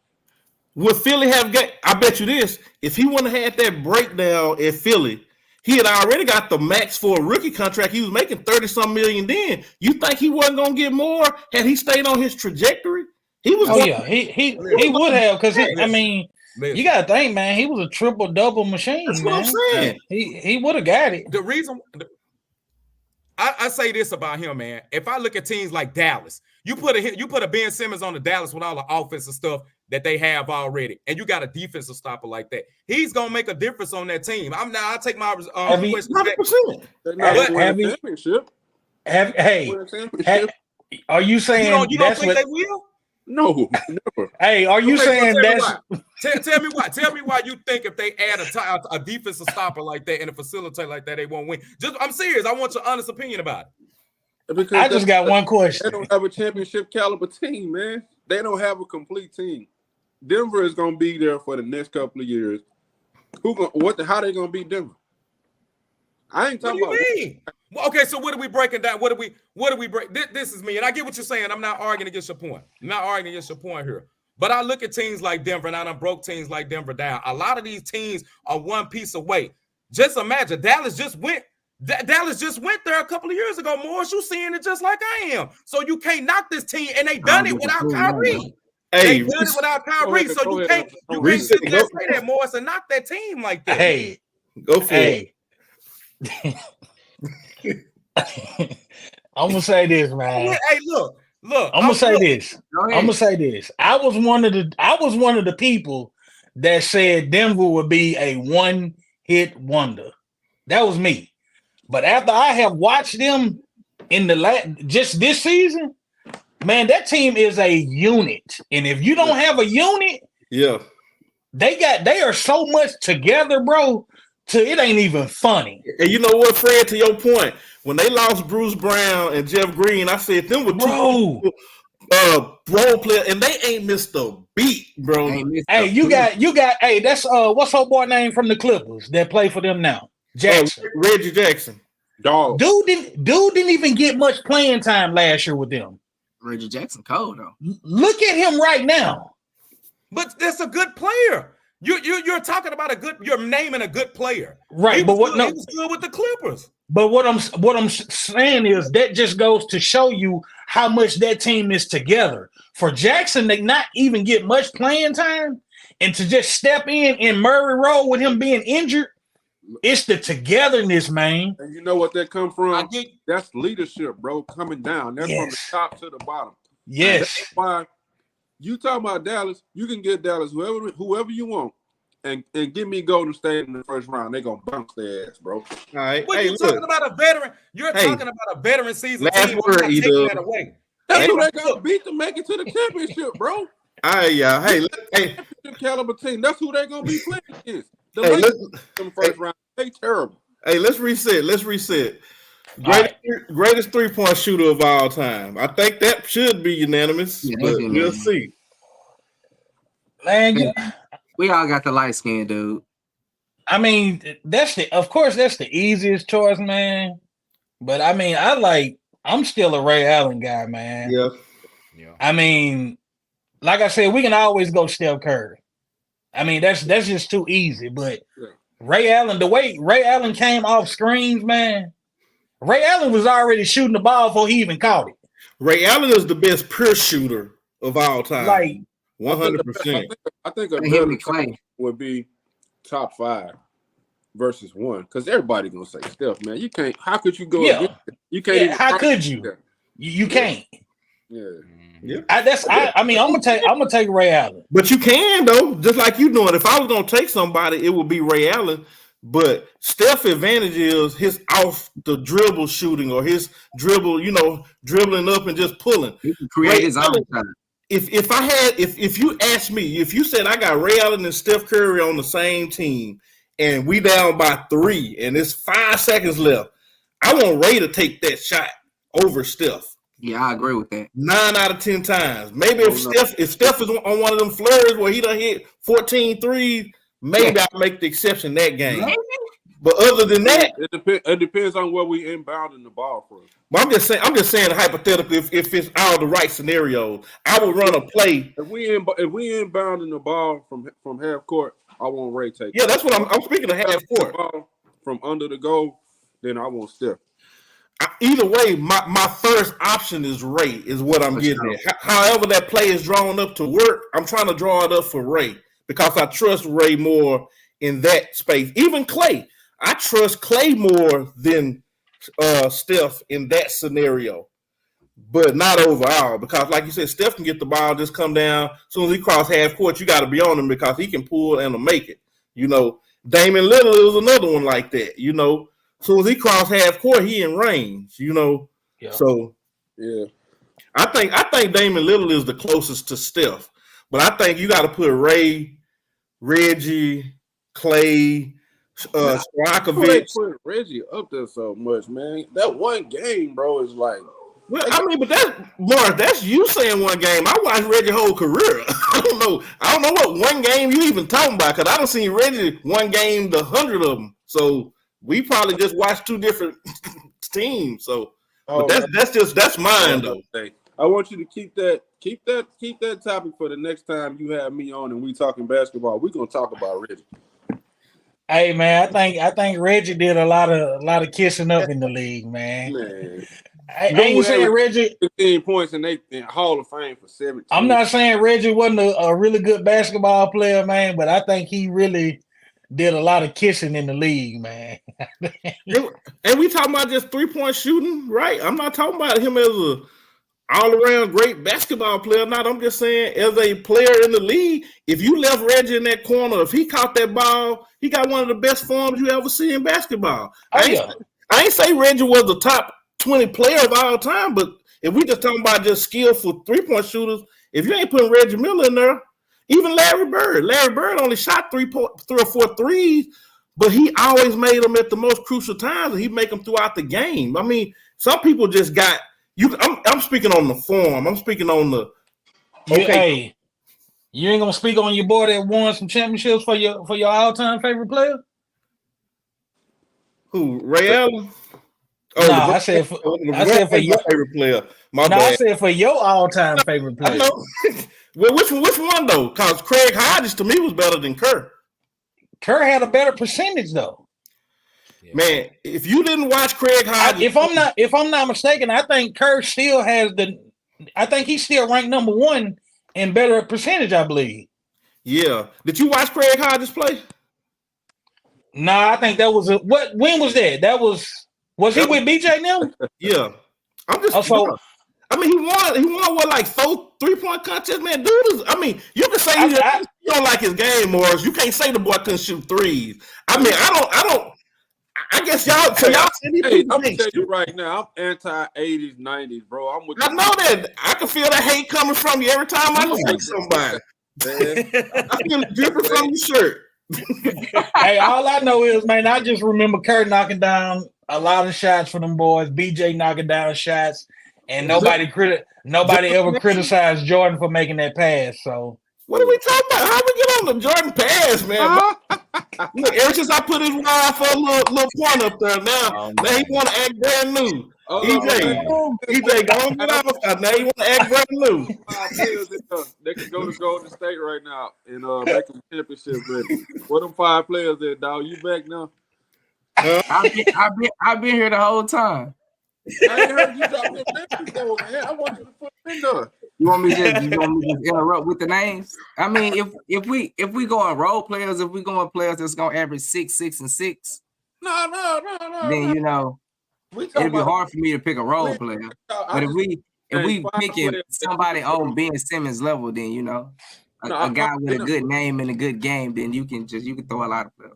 Would Philly have got? I bet you this: if he wouldn't have had that breakdown at Philly, he had already got the max for a rookie contract. He was making 30-some million then. You think he wasn't gonna get more had he stayed on his trajectory? He was. Oh yeah, he would have because I mean, Listen. you gotta think, man. He was a triple double machine. That's man. what I'm saying. He would have got it. The reason I say this about him, man. If I look at teams like Dallas, you put a Ben Simmons on the Dallas with all the offensive stuff that they have already, and you got a defensive stopper like that. He's gonna make a difference on that team. I take my question back. 100%. They're not Have winning you- a championship. Hey, Win a championship. are you saying You don't that's think what? they will? No, never. Hey, are you Okay, so saying tell me that's? why. Tell me why. Tell me why you think if they add a defensive stopper like that and a facilitator like that, they won't win. I'm serious. I want your honest opinion about it. Because I just got one They question. don't have a championship caliber team, man. They don't have a complete team. Denver is going to be there for the next couple of years. How they going to beat Denver? I ain't What talking do about. you mean? Well, okay, so what are we breaking down? What do we break? This is me, and I get what you're saying. I'm not arguing against your point. I'm not arguing against your point here. But I look at teams like Denver, and I done broke teams like Denver down. A lot of these teams are one piece away. Just imagine Dallas just went there a couple of years ago. Morris, you seeing it just like I am. So you can't knock this team, and they done it without Kyrie. Hey, They done it without Kyrie. So you can't sit there and say that, Morris, and knock that team like that. Hey, go for it. hey. I'm gonna say this, man. Hey, look. I'm gonna say this. Go I'm ahead. gonna say this. I was one of the people that said Denver would be a one-hit wonder. That was me. But after I have watched them in just this season, man, that team is a unit. And if you don't have a unit, Yeah. they are so much together, bro. It ain't even funny. And you know what, Fred, to your point, when they lost Bruce Brown and Jeff Green, I said them were Bro. role player, and they ain't missed a beat, bro. Ain't missed Hey, a you beat. got hey, that's what's her boy name from the Clippers that play for them now? Jackson. Reggie Jackson. Dog. Dude didn't even get much playing time last year with them. Reggie Jackson cold though. Look at him right now. But that's a good player. You're talking about you're naming a good player. Right, He but was good with the Clippers. But what I'm saying is that just goes to show you how much that team is together. For Jackson to not even get much playing time and to just step in Murray role with him being injured, it's the togetherness, man. And you know what that come I from? get That's leadership, bro, coming down. That's from the Yes. top to the bottom. Yes. That's why you talking about Dallas, you can get Dallas whoever you want. And give me Golden State in the first round. They're gonna bounce their ass, bro. All right. But Hey, you're talking look. about a veteran. You're Hey, talking about a veteran season last team. I'm word, not taking E-Dub. that away. That's Hey, who they look. gonna beat to make it to the championship, bro. All right, y'all. Hey, hey, Championship caliber team. That's who they gonna be playing against. The hey, Lakers let's, in the first round. They terrible. hey, let's reset. Let's reset. All Greatest 3-point shooter of all time. I think that should be unanimous, Yeah, but that's we'll unanimous. see. Man, We all got the light skin, dude. I mean, of course that's the easiest choice, man. But I mean, I'm still a Ray Allen guy, man. Yeah. Yeah. I mean, like I said, we can always go Steph Curry. I mean, that's just too easy. But Yeah. Ray Allen, the way Ray Allen came off screens, man, Ray Allen was already shooting the ball before he even caught it. Ray Allen is the best pure shooter of all time. Like, 100%. I think a And him better and Clay. would be top 5 versus 1. Because everybody gonna say Steph, man. You can't. How could you go? Yeah. against it? You can't. yeah, even how try could to you? do that. You can't. Yeah. Yeah. I mean, I'm gonna take Ray Allen. But you can, though, just like you doing. If I was going to take somebody, it would be Ray Allen. But Steph's advantage is his off the dribble shooting or his dribble, dribbling up and just pulling. He can create Ray his own Allen- time. If you asked me, if you said I got Ray Allen and Steph Curry on the same team and we down by 3 and it's 5 seconds left, I want Ray to take that shot over Steph. Yeah, I agree with that. 9 out of 10 times. Maybe if Steph is on one of them flurries where he done hit 14 threes, maybe I'll make the exception that game. Maybe. But other than that, it depends on where we inbounding the ball from. but I'm just saying hypothetically, if it's all the right scenarios, I would run a play. If we inbounding the ball from half court, I want Ray take. Yeah, that's what I'm speaking of half court. Ball from under the goal, then I want Steph. Either way, my first option is Ray, is what I'm getting at. However that play is drawn up to work, I'm trying to draw it up for Ray because I trust Ray more in that space. Even Clay, I trust Clay more than Steph in that scenario, but not overall because, like you said, Steph can get the ball, just come down. As soon as he cross half court, you got to be on him because he can pull and make it. You know, Damian Lillard was another one like that. You know, as soon as he cross half court, he in range. You know, So yeah, I think Damian Lillard is the closest to Steph, but I think you got to put Ray, Reggie, Clay. Stojakovic. Put Reggie up there so much, man. That one game, bro, is like. Well, I mean, but that's you saying one game. I watched Reggie whole career. I don't know what one game you even talking about because I don't see Reggie one game the 100 of them. So we probably just watched two different teams. So, but that's mine though. I want you to keep that topic for the next time you have me on and we talking basketball. We're gonna talk about Reggie. Hey man, I think Reggie did a lot of kissing up in the league, man. I ain't saying Reggie 15 points in Hall of Fame for 17. I'm not saying Reggie wasn't a really good basketball player, man, but I think he really did a lot of kissing in the league, man. And we talking about just 3-point shooting, right? I'm not talking about him as a all-around great basketball player. Not, I'm just saying as a player in the league, if you left Reggie in that corner, if he caught that ball, he got one of the best forms you ever see in basketball. I ain't say Reggie was the top 20 player of all time, but if we just talking about just skillful 3-point shooters, if you ain't putting Reggie Miller in there, even Larry Bird only shot 3 or 4 threes, but he always made them at the most crucial times, and he make them throughout the game. I mean, some people just got you. I'm speaking on the form. I'm speaking on the. Okay. Hey, you ain't gonna speak on your boy that won some championships for your all-time favorite player? Who? Ray Allen? Oh, no, I said for your favorite player. I said for your all-time favorite player. Well, which one though? Because Craig Hodges to me was better than Kerr. Kerr had a better percentage though. Man, if you didn't watch Craig Hodges, if I'm not mistaken, I think Kerr still has I think he's still ranked number 1 in better percentage, I believe. Yeah. Did you watch Craig Hodges play? Nah, I think that was when was that? That was he with BJ now? Yeah. I'm just I mean, he won what, like 4 3-point contests, man. Dude is, I mean, you can say you don't like his game, Morris. You can't say the boy couldn't shoot threes. I mean, I guess y'all. So y'all. Hey, I'm gonna tell you right now, I'm anti-80s, 90s, bro. I'm with. I know that. I can feel the hate coming from you every time I say somebody. I feel it dripping from your shirt. Hey, all I know is, man, I just remember Kerr knocking down a lot of shots for them boys. BJ knocking down shots. And nobody ever criticized Jordan for making that pass. So what are we talking about? How we get on the Jordan pass, man? Look, ever since I put his line for a little point up there, now he want to act brand new. EJ, go and get off. Now he want to act brand new. They can go to Golden State right now and make them championship ready. What them 5 players there, dog? You back now? I've been here the whole time. I ain't heard you talking about man. I want you to put them in there. You want me to just interrupt with the names? I mean, if we go on role players, if we go on players that's gonna average 6, 6, and 6, no. Then it'd be hard for me to pick a role player. But if we picking somebody on Ben Simmons level, then a guy with a good name and a good game, then you can throw a lot of players.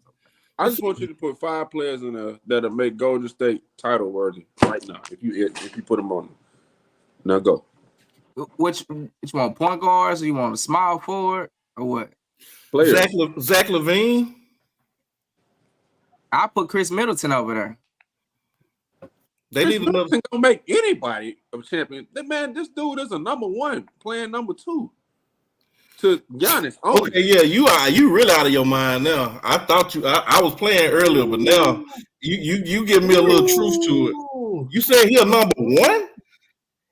I just want you to put 5 players in there that'll make Golden State title worthy right now. If you put them on them. Now go. Which one? Point guards? Or you want a small forward or what? Players. Zach LaVine. I put Chris Middleton over there. They need another. Gonna make anybody a champion. Man, this dude is a number 1 playing number 2. to Giannis. Only. Okay, yeah, you really out of your mind now. I thought I was playing earlier, but now you give me a little truth to it. You said he a number one?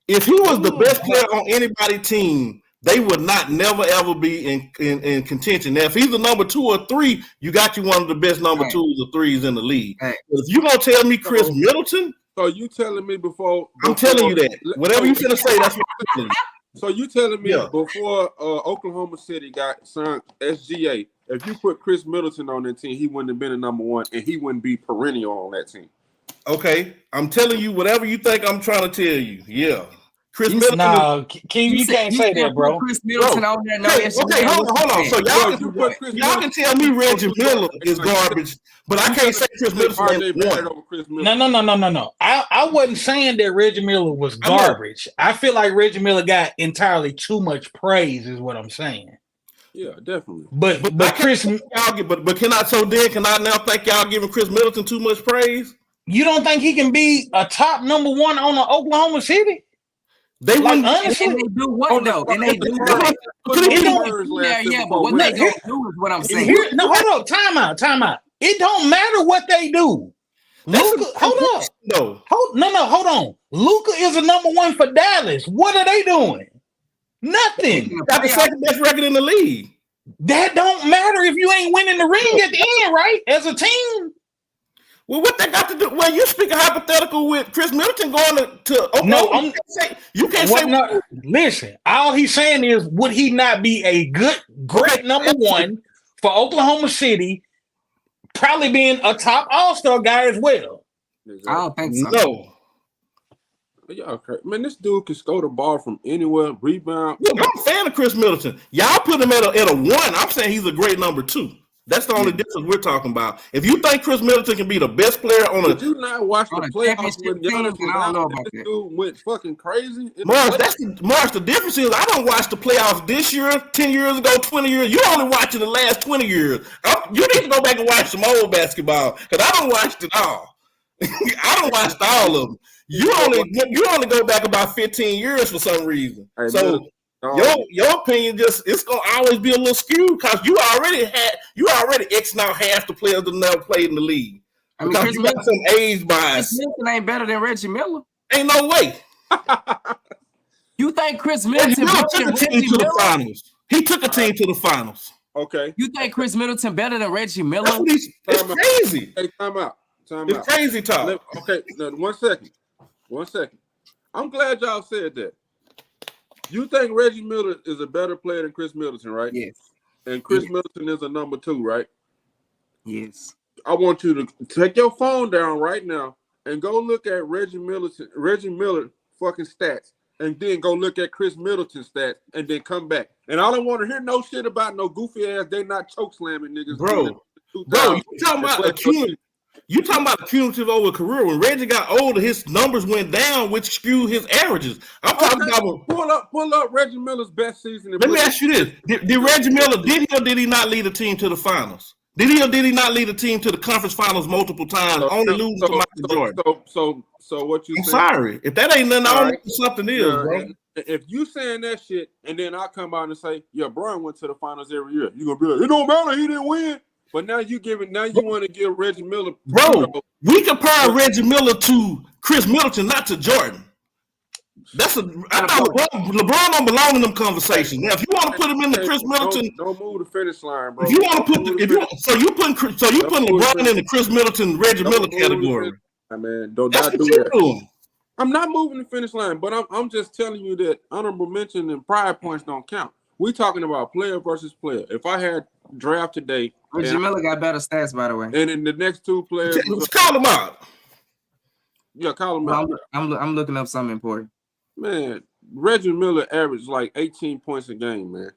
If he was the best player on anybody's team, they would not never ever be in contention. Now, if he's the number 2 or 3, you got you one of the best number 2s or 3s in the league. But if you gonna tell me Chris Middleton, so you telling me before I'm telling you that. Whatever you finna say, that's what I'm telling you. So you telling me before Oklahoma City got signed SGA, if you put Chris Middleton on that team, he wouldn't have been a number 1, and he wouldn't be perennial on that team. Okay, I'm telling you whatever you think I'm trying to tell you. Yeah. Chris Middleton. No, King, you can't say that, bro. Chris Middleton on there. No, okay, hold on. So y'all can tell me Reggie Miller is garbage, but I can't say Chris Middleton is one. No. I wasn't saying that Reggie Miller was garbage. I feel like Reggie Miller got entirely too much praise, is what I'm saying. Yeah, definitely. But Chris, but can I now think y'all giving Chris Middleton too much praise? You don't think he can be a top number 1 on the Oklahoma City? They wouldn't. Honestly, and they do what though? And they do what? Yeah, but what they gonna do is what I'm saying. Hold on, time out. It don't matter what they do. Luka, hold on. Luka is a number 1 for Dallas. What are they doing? Nothing. Got the second best record in the league. That don't matter if you ain't winning the ring at the end, right? As a team. Well, what they got to do? Well, you speak a hypothetical with Chris Middleton going to Oklahoma. No, you can't say. No, listen, all he's saying is, would he not be a great number 1 for Oklahoma City? Probably being a top All-Star guy as well. I don't think so. No. Yeah, okay. Man, this dude can score the ball from anywhere, rebound. Yeah, I'm a fan of Chris Middleton. Y'all put him at a 1. I'm saying he's a great number 2. That's the only difference we're talking about. If you think Chris Middleton can be the best player on Did you not watch the playoffs when Giannis was out? This dude went fucking crazy. Mars, the difference is I don't watch the playoffs this year, 10 years ago, 20 years. You only watching the last 20 years. You need to go back and watch some old basketball because I don't watch it all. I don't watch all of them. You only go back about 15 years for some reason. Hey, so your opinion it's gonna always be a little skewed because you already X'ing out half the players that never played in the league. I mean, because you got some age bias. Chris Middleton ain't better than Reggie Miller. Ain't no way. You think Chris Middleton took a team to the finals? He took a team to the finals. Okay. You think Chris Middleton better than Reggie Miller? It's crazy. Hey, time out. It's crazy talk. Okay, now, 1 second. 1 second. I'm glad y'all said that. You think Reggie Miller is a better player than Chris Middleton, right? Yes. And Chris Middleton is a number 2, right? Yes. I want you to take your phone down right now and go look at Reggie Miller fucking stats, and then go look at Chris Middleton's stats, and then come back. And I don't want to hear no shit about no goofy ass. They not choke slamming niggas, bro. You talking about cumulative over career. When Reggie got older, his numbers went down, which skewed his averages. I'm talking about pull up Reggie Miller's best season. Let me ask you this: Did Reggie Miller did he not lead a team to the finals? Did he not lead a team to the conference finals multiple times? Only losing to Michael Jordan. So what you? I'm sorry if that ain't nothing. I don't know something is, bro. If you saying that shit, and then I come out and say, "Yeah, Brian went to the finals every year," you gonna be like, "It don't matter, he didn't win." But now you want to give Reggie Miller, bro. We compare Reggie Miller to Chris Middleton, not to Jordan. I thought LeBron don't belong in them conversations. Now, if you want to put him in the Chris Middleton, don't move the finish line, bro. If you want to put you putting LeBron in the Chris Middleton, Reggie Miller category. Man, that's what you're doing. I'm not moving the finish line, but I'm just telling you that honorable mention and pride points don't count. We talking about player versus player. If I had draft today, Reggie Miller got better stats, by the way. And in the next 2 players, let's call them out. Yeah, call them out. I'm looking up something important. Man, Reggie Miller averaged like 18 points a game, man,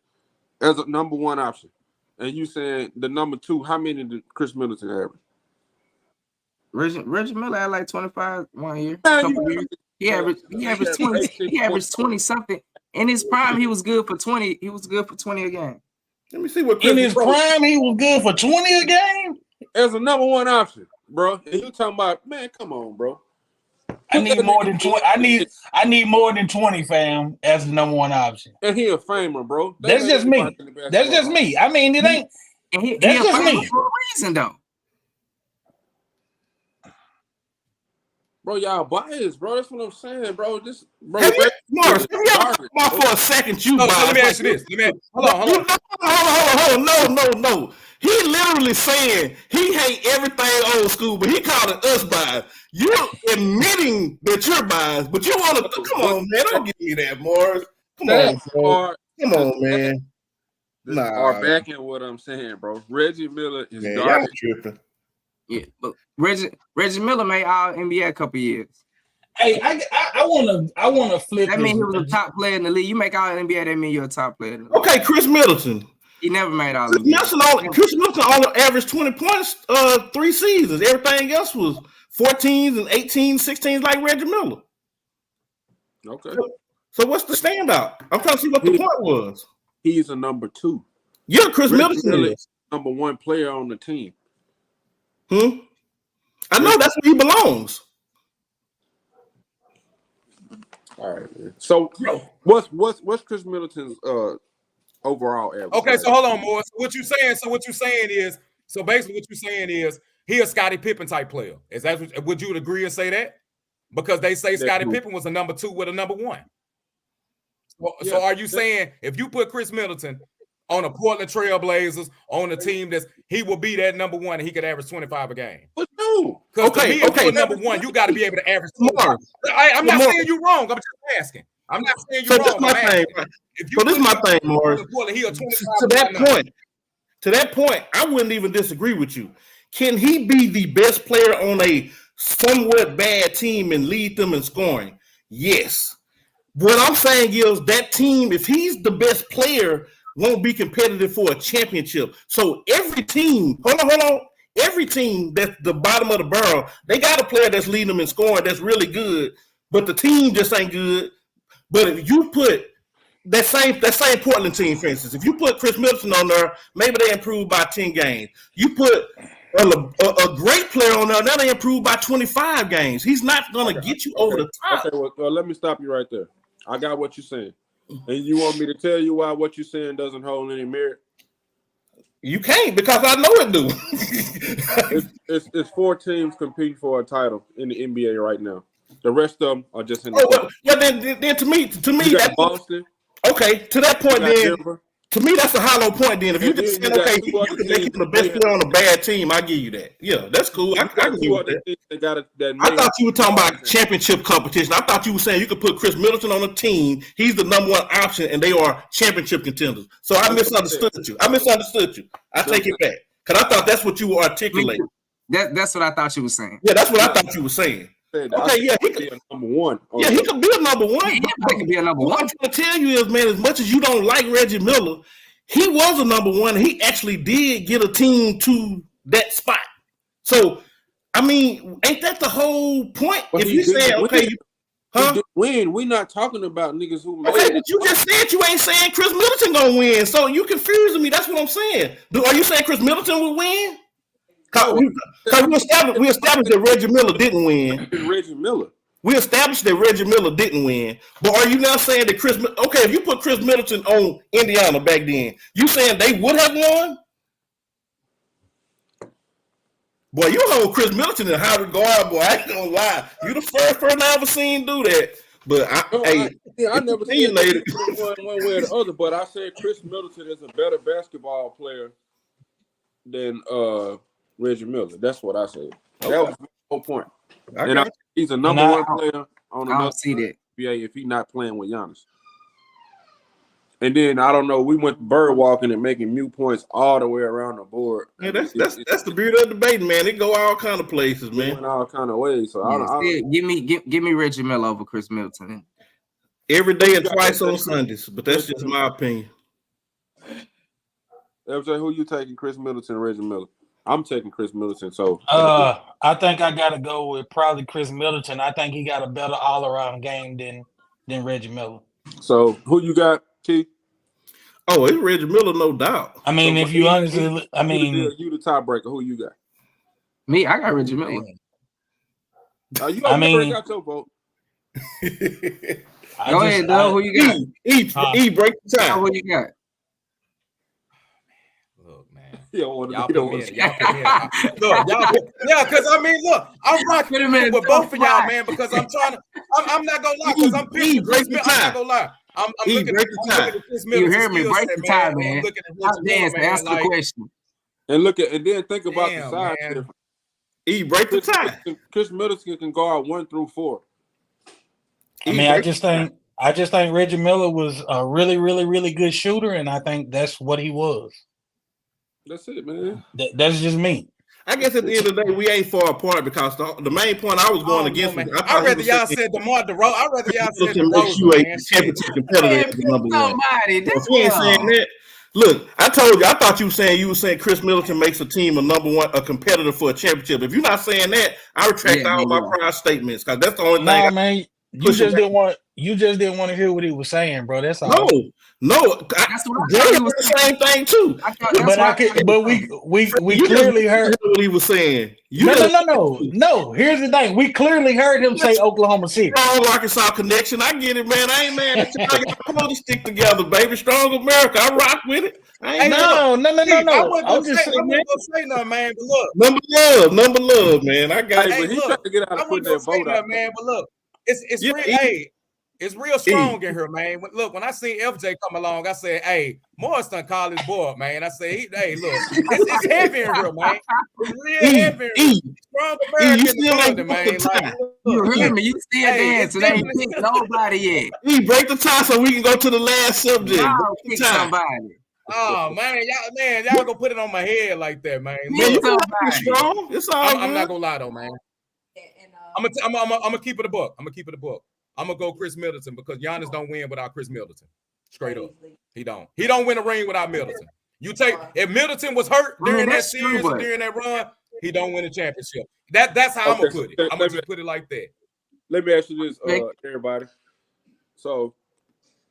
as a number 1 option. And you saying the number 2, how many did Chris Middleton average? Reggie Miller had like 25 1 year. Years. He averaged 20. He averaged 20 something. In his prime, he was good for 20. He was good for 20 a game. Let me see what in his prime he was good for 20 a game as a number 1 option, bro. And you talking about, man? Come on, bro. I need more than 20. I need more than 20, fam, as the number one option. And he a famer, bro. That's just me. That's just me. I mean, it ain't. And he That's just me. for a reason, though. Bro, y'all biased, bro. That's what I'm saying, bro. This, bro. Morris, have you ever come out for a second? You So biased? let me ask you this. Hold on. No. He literally saying he hate everything old school, but he calling us biased. You're admitting that you're biased, but you want to come on, man. Don't give me that, Morris. Come on, man. Nah, backing what I'm saying, bro. Reggie Miller is Man, garbage. y'all tripping. Yeah, but Reggie Miller made All NBA a couple years. Hey, I wanna flip. That means he was a top player in the league. You make All NBA, that means you're a top player. In the league. Okay, Chris Middleton. He never made All Chris NBA. Middleton only averaged 20 points 3 seasons. Everything else was 14s and 18s, 16s like Reggie Miller. Okay. So what's the standout? I'm trying to see what the point was. He's a number 2. Yeah, Chris Reggie Middleton Miller is. Number 1 player on the team. I know that's where he belongs. All right, man. So what's Chris Middleton's overall average? Okay, so hold on, Morris. What you saying is basically what you're saying is he a Scottie Pippen type player. Is that would you agree and say that? Because they say Scottie Pippen was a number 2 with a number 1. So are you saying if you put Chris Middleton on a Portland Trail Blazers on a team he will be that number 1 and he could average 25 a game? But no. Because if you're number 1, you got to be able to average 25. I'm not saying you're wrong. I'm just asking. I'm not saying you're wrong. This is my thing. So this is my thing, Morris. To that point, I wouldn't even disagree with you. Can he be the best player on a somewhat bad team and lead them in scoring? Yes. What I'm saying is that team, if he's the best player, won't be competitive for a championship. So every team, hold on. Every team that's the bottom of the barrel, they got a player that's leading them in scoring that's really good, but the team just ain't good. But if you put that same Portland team, for instance, if you put Chris Middleton on there, maybe they improve by 10 games. You put a great player on there, now they improve by 25 games. He's not going to get you over the top. Okay, well, let me stop you right there. I got what you're saying. And you want me to tell you why what you're saying doesn't hold any merit? You can't, because I know it do. It's 4 teams competing for a title in the NBA right now. The rest of them are just in the then to me that's Boston. Okay, to that point then, Denver. To me that's a hollow point then. If you just saying, okay, you can make him the best player on a bad team, I give you that. Yeah, that's cool. I can give you that. I thought you were talking about championship competition. I thought you were saying you could put Chris Middleton on a team. He's the number 1 option, and they are championship contenders. So I misunderstood you. I take it back. Because I thought that's what you were articulating. That's what I thought you were saying. Yeah, that's what I thought you were saying. Okay, yeah, he could be a number 1. Yeah, he could be a number 1. He could be a number 1. What I'm trying to tell you is, man, as much as you don't like Reggie Miller, he was a number 1. He actually did get a team to that spot. So, I mean, ain't that the whole point? But if you say, okay, win, we're not talking about niggas who. Okay, but you just said you ain't saying Chris Middleton gonna win, so you confusing me. That's what I'm saying. Are you saying Chris Middleton will win? Because we established that Reggie Miller didn't win. Reggie Miller. We established that Reggie Miller didn't win. But are you now saying that if you put Chris Middleton on Indiana back then, you saying they would have won? Boy, you hold Chris Middleton in high regard, boy. I ain't gonna lie. You the first person I ever seen do that. But I never seen one way or the other. But I said Chris Middleton is a better basketball player than Reggie Miller. That's what I said. Okay. That was the whole point. And he's a number 1 player on another NBA if he's not playing with Giannis. And then I don't know. We went bird walking and making mute points all the way around the board. Yeah, that's the beauty of debating, man. It go all kind of places, man. In all kind of ways. So give me Reggie Miller over Chris Middleton. Every day and twice on Sundays, but that's just my opinion. MJ, who you taking, Chris Middleton or Reggie Miller? I'm taking Chris Middleton. So I think I gotta go with probably Chris Middleton. I think he got a better all-around game than Reggie Miller. So who you got, Keith? Oh, it's Reggie Miller, no doubt. I mean, if you honestly, you the tiebreaker. Who you got? Me, I got Reggie Miller. You I mean- got your vote. Go ahead, Doug. Who you got? E, break the Doug, tie. who you got? Look, man. You don't want Y'all to. put me in. Y'all put me in. Look, yeah, because I mean, look, I'm rocking Put him in with the top both of y'all, five. man, because I'm trying to. I'm not gonna lie, because I'm picking break Chris the Miller. I'm tie. not gonna lie. I'm E, looking break the I'm tie. looking at Chris You Miller's hear me? skill Break set, the tie, I'm man. looking at Stop Reggie Miller, dancing. man. Answer the Like, question. And then think about the Damn, side. man. difference. E, break the tie. Chris Middleton can guard 1 through 4. I mean, I just think Reggie Miller was a really, really, really good shooter, and I think that's what he was. That's it, man. That's just me. I guess at the end of the day, we ain't far apart because the main point I was going against was I'd rather y'all said DeMar DeRozan. I'd rather y'all said Middleton makes you DeRozan, a man. Shit. championship competitor Man, as the number one. somebody. So if you ain't saying that, look, I told you, I thought you were saying Chris Middleton makes a team a number one, a competitor for a championship. If you're not saying that, I retract all my prior statements because that's the only thing. Nah, man, you push just it didn't want to hear what he was saying, bro. That's all. No, That's what I Jay thought he heard was the same thing too. I thought that's what I thought. But we You clearly just heard. what he was saying. No. Here's the thing: we clearly heard him say Oklahoma City. Strong Arkansas connection. I get it, man. I ain't mad at you. I got to stick together, baby. Strong America. I rock with it. I ain't No. I wasn't I'm gonna just say saying, nothing, man. But look, number love, man. I got Hey, it. but he look, trying to get out I of putting wasn't that gonna say vote out. nothing, man. But look, it's Yeah, real. E. Hey, it's real strong in here, man. Look, when I seen FJ come along, I said, "Hey, Morris done call his boy, man." I said, "Hey, look, it's heavy in here, man. It's real heavy in here. Strong American in the building, man. Like, You look, hear me? You still Hey, dancing. it's They ain't picked nobody yet. E, break the tie so we can go to the last subject. Y'all Break the pick tie. somebody. oh y'all gonna put it on my head like that, man. Man, Man, Look, you can somebody. be strong. It's all I'm good. not gonna lie though, man. I'm gonna keep it a book. I'm gonna go Chris Middleton because Giannis don't win without Chris Middleton. Straight up, he don't. He don't win a ring without Middleton. You take if Middleton was hurt during that that's true, series or but- during that run, he don't win a championship. That's how I'm gonna Okay, put it. so I'm gonna let me- just put it like that. Let me ask you this, Okay. everybody. So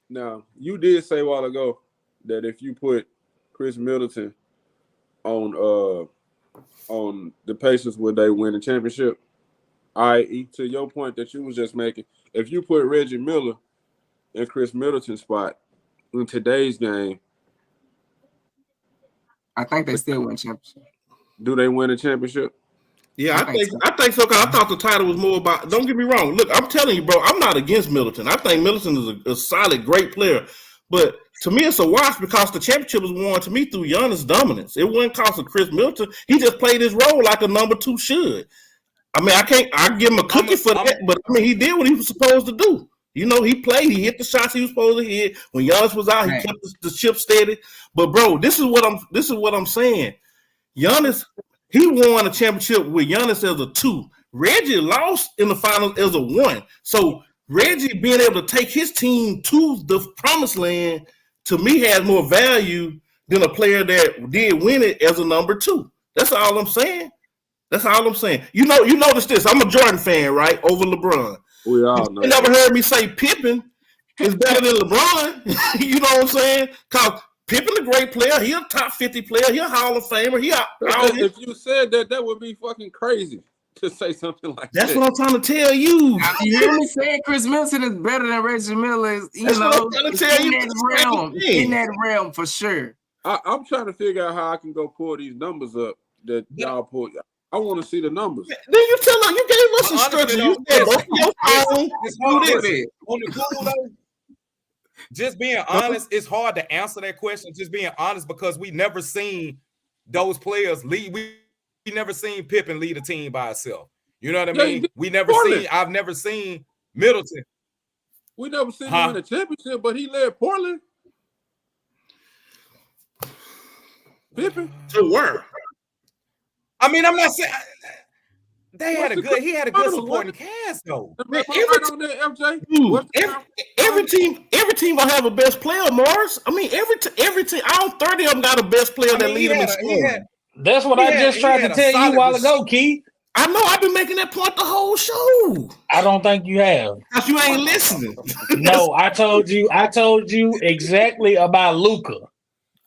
now you did say a while ago that if you put Chris Middleton on the Pacers, would they win a championship? I.e., to your point that you was just making, if you put Reggie Miller in Chris Middleton's spot in today's game, I think they still win championship. do they win a championship? Yeah, I think so. I think so. Cause I thought the title was more about. Don't get me wrong. Look, I'm telling you, bro. I'm not against Middleton. I think Middleton is a solid, great player. But to me, it's a wash because the championship was won to me through Giannis' dominance. It wasn't because of Chris Middleton. He just played his role like a number two should. I mean, I give him a cookie for that, but I mean, he did what he was supposed to do. You know, he played. He hit the shots he was supposed to hit. When Giannis was out, he Right. kept the ship steady. But bro, this is what I'm saying. Giannis, he won a championship with Giannis as a 2. Reggie lost in the finals as a 1. So Reggie being able to take his team to the promised land to me has more value than a player that did win it as a number 2. That's all I'm saying. You notice this. I'm a Jordan fan, right? Over LeBron. We all know. You never heard me say Pippen is better than LeBron. You know what I'm saying? Because Pippen a great player. He a top 50 player. He a Hall of Famer. If you said that, that would be fucking crazy to say something like That's that. what I'm trying to tell you. You hear me saying Chris Middleton is better than Reggie Miller? That's what I'm trying to tell you. In that realm for sure. I'm trying to figure out how I can go pull these numbers up that y'all pulled. I want to see the numbers. Then you tell her, you gave us instructions. You said both of your phone. It's hard Do with this. it. On the cool though, just being honest, it's hard to answer that question. Just being honest because we never seen those players lead. We never seen Pippen lead a team by himself. You know what I Yeah, mean? We never Portland. seen. I've never seen Middleton. We never seen him win a championship, but he led Portland. Pippen. To where? I mean, I'm not saying he had a good Finals, supporting cast though. Man, Right on there, MJ. Dude, What's the- every team will have a best player, Morris. I mean, every team, all 30 of them got a best player that lead them in scoring. that's what He I had- just he tried to had a tell you a solid while res- ago, Keith. I know I've been making that point the whole show. I don't think you have. Because you ain't listening. No, I told you exactly about Luka.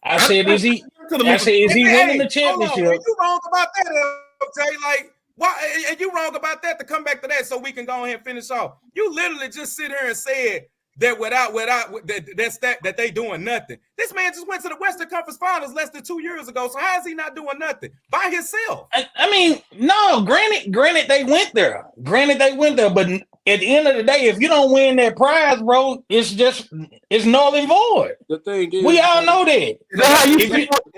I said, is he winning the Hold on, championship? you wrong about that, LJ. Like Why? And you wrong about that. To come back to that, so we can go ahead and finish off. You literally just sit here and said that that they doing nothing. This man just went to the Western Conference Finals less than 2 years ago. So how is he not doing nothing by himself? I mean, no. Granted, they went there. But at the end of the day, if you don't win that prize, bro, it's null and void. The thing is, We all know that. Is that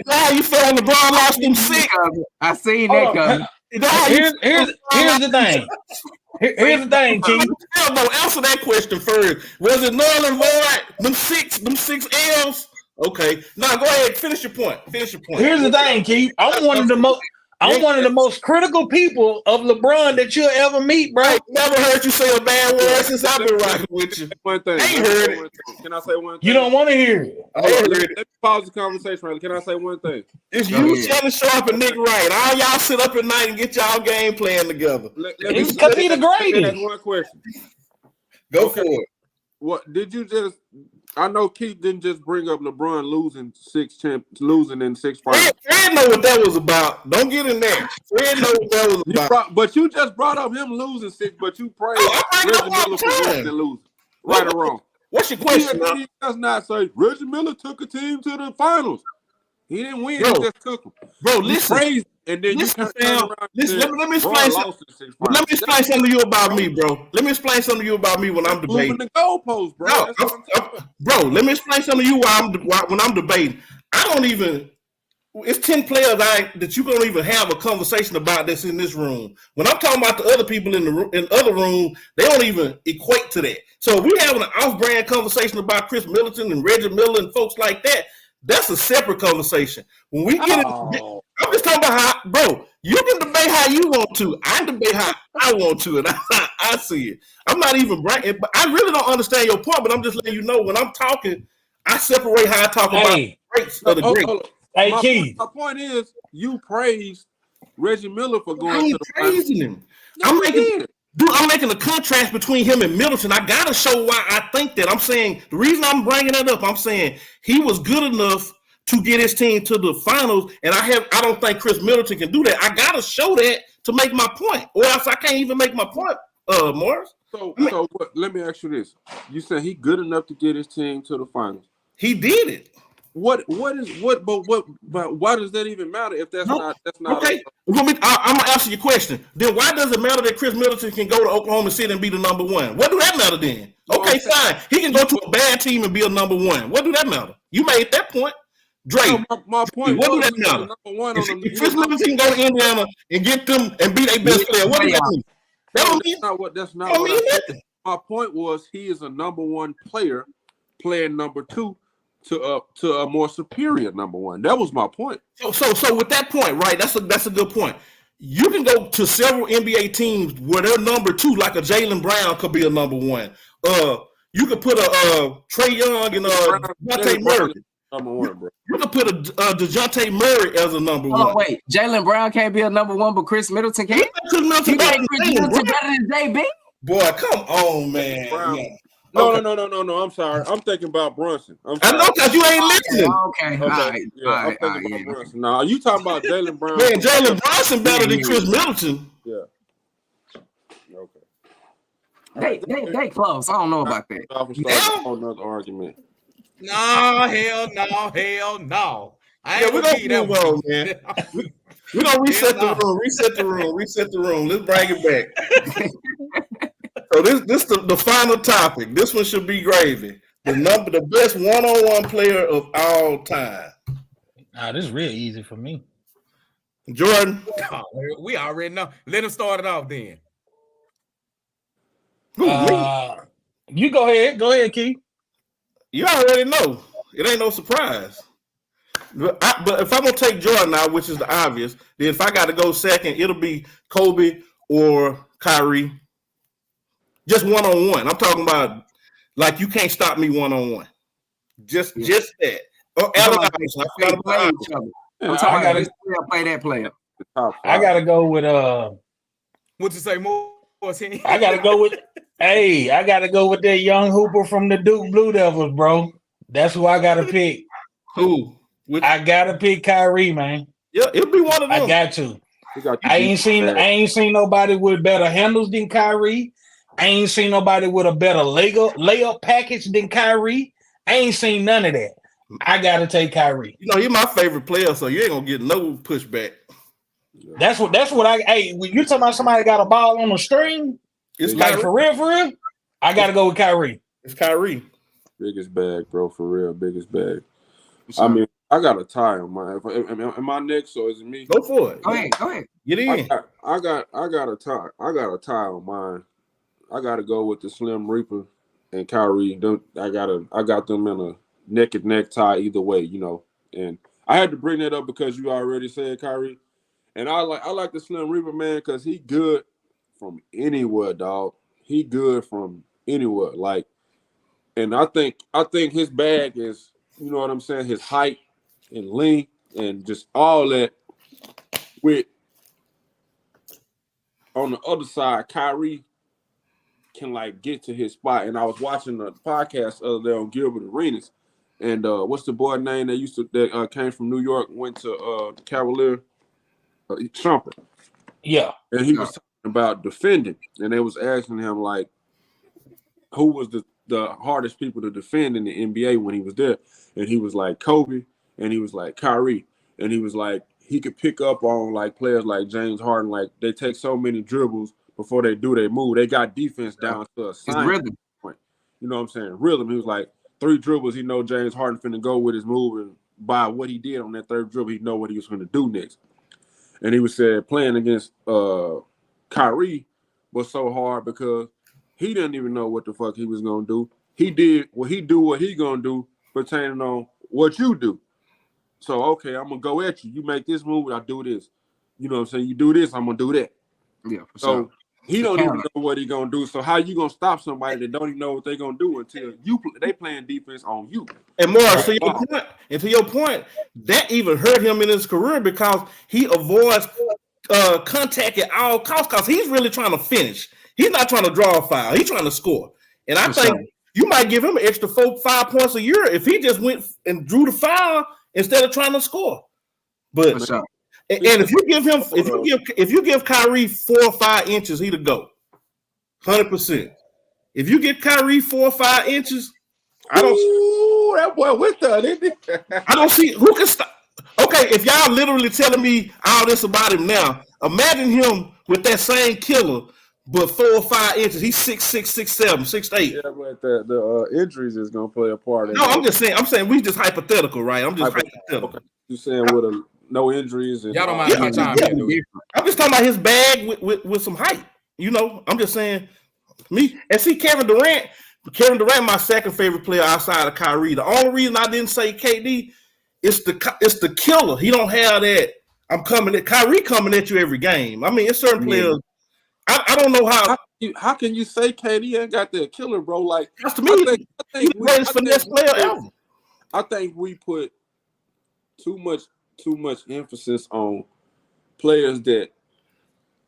how you feel when LeBron lost them six? I seen that coming. Here's the thing. Here's the thing, Keith. No, answer that question first. Was it null and void? Them six L's? Okay. Now go ahead. Finish your point. Here's the thing, Keith. I'm one of the most critical people of LeBron that you'll ever meet, bro. I never heard you say a bad word since I've been rocking with you. One thing. I ain't heard it. Can I say one thing? You don't want to hear it. Let me pause the conversation right. Can I say one thing? It's you, Shannon Sharp, and Nick Wright. All y'all sit up at night and get y'all game plan together. It's because he the greatest. That's one question. Go for it. What did you just? I know Keith didn't just bring up LeBron losing in 6 finals. Fred know what that was about. Don't get in there. Fred know what that was about. But you just brought up him losing 6, but you praised Reggie Miller for winning and losing. Right or wrong? What's your question? He does not say Reggie Miller took a team to the finals. He didn't win. He just took them. Bro, listen. Praised, and then listen, you turn around. Listen, let me explain something. Let me explain something to you about me, bro. Let me explain something to you about me when I'm debating. Moving the goalposts, bro. Bro, let me explain something to you when I'm debating. I don't even. It's 10 players that you don't even have a conversation about that's in this room. When I'm talking about the other people in the other room, they don't even equate to that. So if we having an off-brand conversation about Chris Middleton and Reggie Miller and folks like that, that's a separate conversation. When we get I'm just talking about how, bro, you can debate how you want to. I debate how I want to, and I see it. I'm not even bragging, but I really don't understand your point, but I'm just letting you know when I'm talking, I separate how I talk about the greats of the greats. Hey, Keith. My point is, you praised Reggie Miller for I going ain't to the finals. praising him. No, I'm making a contrast between him and Middleton. I gotta show why I think that. I'm saying the reason I'm bringing that up. I'm saying he was good enough to get his team to the finals, and I don't think Chris Middleton can do that. I gotta show that to make my point, or else I can't even make my point, Morris. So what, let me ask you this: you said he good enough to get his team to the finals. He did it. But why does that even matter if that's not okay? I'm gonna answer your question. Then why does it matter that Chris Middleton can go to Oklahoma City and be the number one? What do that matter then? Okay, fine. He can go to a bad team and be a number one. What do that matter? You made that point. Dre, my point. What do that matter? If Chris Middleton can go to Indiana and get them and be their best player, what does that mean? That's not what I said. My point was he is a number one player playing number two to a more superior number one. That was my point. So with that point, right? That's a good point. You can go to several NBA teams where they're number two, like a Jaylen Brown could be a number one. You could put a Trae Young and DeJounte Murray. Number one, bro. You could put a DeJounte Murray as a number one. Oh wait, Jaylen Brown can't be a number one, but Chris Middleton can. Chris Middleton You think Chris Middleton better than JB? Boy, come on, man. Yeah. No. I'm sorry. I'm thinking about Brunson. I know because you ain't listening. Okay. All right. I'm thinking about Brunson. Now, you talking about Jaylen Brown? Man, Jaylen Brunson better than Chris Middleton. Yeah. Okay. They close. I don't know about that. Another argument. No, hell no. We're gonna move on, man. We're gonna reset the room. Let's bring it back. So this the final topic. This one should be gravy. The best one-on-one player of all time. Nah, this is real easy for me. Jordan. Oh, we already know. Let him start it off then. You go ahead. Go ahead, Keith. You already know. It ain't no surprise. But if I'm gonna take Jordan now, which is the obvious, then if I got to go second, it'll be Kobe or Kyrie. Just one-on-one. I'm talking about like you can't stop me one-on-one. Just that. Oh, Allen Iverson. I forgot about each other. I'm talking about play that player. I gotta go with What you say, more? I gotta go with that young hooper from the Duke Blue Devils, bro. That's who I gotta pick. Who? I gotta pick Kyrie, man. Yeah, it'll be one of them. I got to. He got the I ain't seen nobody with better handles than Kyrie. I ain't seen nobody with a better layup package than Kyrie. I ain't seen none of that. I gotta take Kyrie. You know, you're my favorite player, so you ain't gonna get no pushback. That's what I. Hey, when you talking about somebody got a ball on a string, It's like Kyrie. for real, I gotta go with Kyrie. It's Kyrie. biggest bag, bro. For real, biggest bag. Sure. I mean, I got a tie on mine. Am I next or is it me? Go for it. Go ahead. Get in. I got a tie. I got a tie on mine. I got to go with the Slim Reaper and Kyrie. I got them in a neck and neck tie either way, you know. And I had to bring that up because you already said Kyrie. And I like the Slim Reaper, man, because he good from anywhere, dog. He good from anywhere. Like, and I think his bag is, you know what I'm saying, his height and length and just all that. With on the other side, Kyrie can like get to his spot. And I was watching the podcast the other day on Gilbert Arenas, and what's the boy name that came from New York, went to the Cavalier, Shumpert. Yeah, And he was talking about defending, and they was asking him like, who was the hardest people to defend in the NBA when he was there, and he was like Kobe, and he was like Kyrie, and he was like he could pick up on like players like James Harden, like they take so many dribbles before they do their move. They got defense down to a science rhythm. point. You know what I'm saying? Rhythm. He was like 3 dribbles. He know James Harden finna go with his move, and by what he did on that 3rd dribble, he know what he was gonna do next. And he was said playing against Kyrie was so hard because he didn't even know what the fuck he was gonna do. He did what he gonna do pertaining on what you do. So okay, I'm gonna go at you. You make this move, I do this. You know what I'm saying? You do this, I'm gonna do that. Yeah, for So sure. he don't even know what he gonna do. So how you gonna stop somebody that don't even know what they gonna do until they playing defense on you? And Morris, to your point, that even hurt him in his career because he avoids contact at all costs because he's really trying to finish. He's not trying to draw a foul. He's trying to score. And I think you might give him an extra 4-5 points a year if he just went and drew the foul instead of trying to score. But and if you give Kyrie 4 or 5 inches, he'd go 100%. If you get Kyrie 4 or 5 inches, I don't. That boy with that, isn't he? I don't see who can stop. Okay, if y'all literally telling me all this about him now, imagine him with that same killer, but 4 or 5 inches. He's 6'6", 6'7", 6'8". Yeah, but the injuries is gonna play a part. No, I'm saying we just hypothetical, right? I'm just hypothetical. Okay. You saying with no injuries and y'all don't mind if I chime in, do it. I'm just talking about his bag with some height. You know, I'm just saying me and see Kevin Durant. Kevin Durant, my second favorite player outside of Kyrie. The only reason I didn't say KD is the killer. He don't have that. Kyrie coming at you every game. I mean, it's certain players. I don't know how can you say KD ain't got that killer, bro? Like that's to me. He's the greatest finesse player ever. I think we put too much emphasis on players that.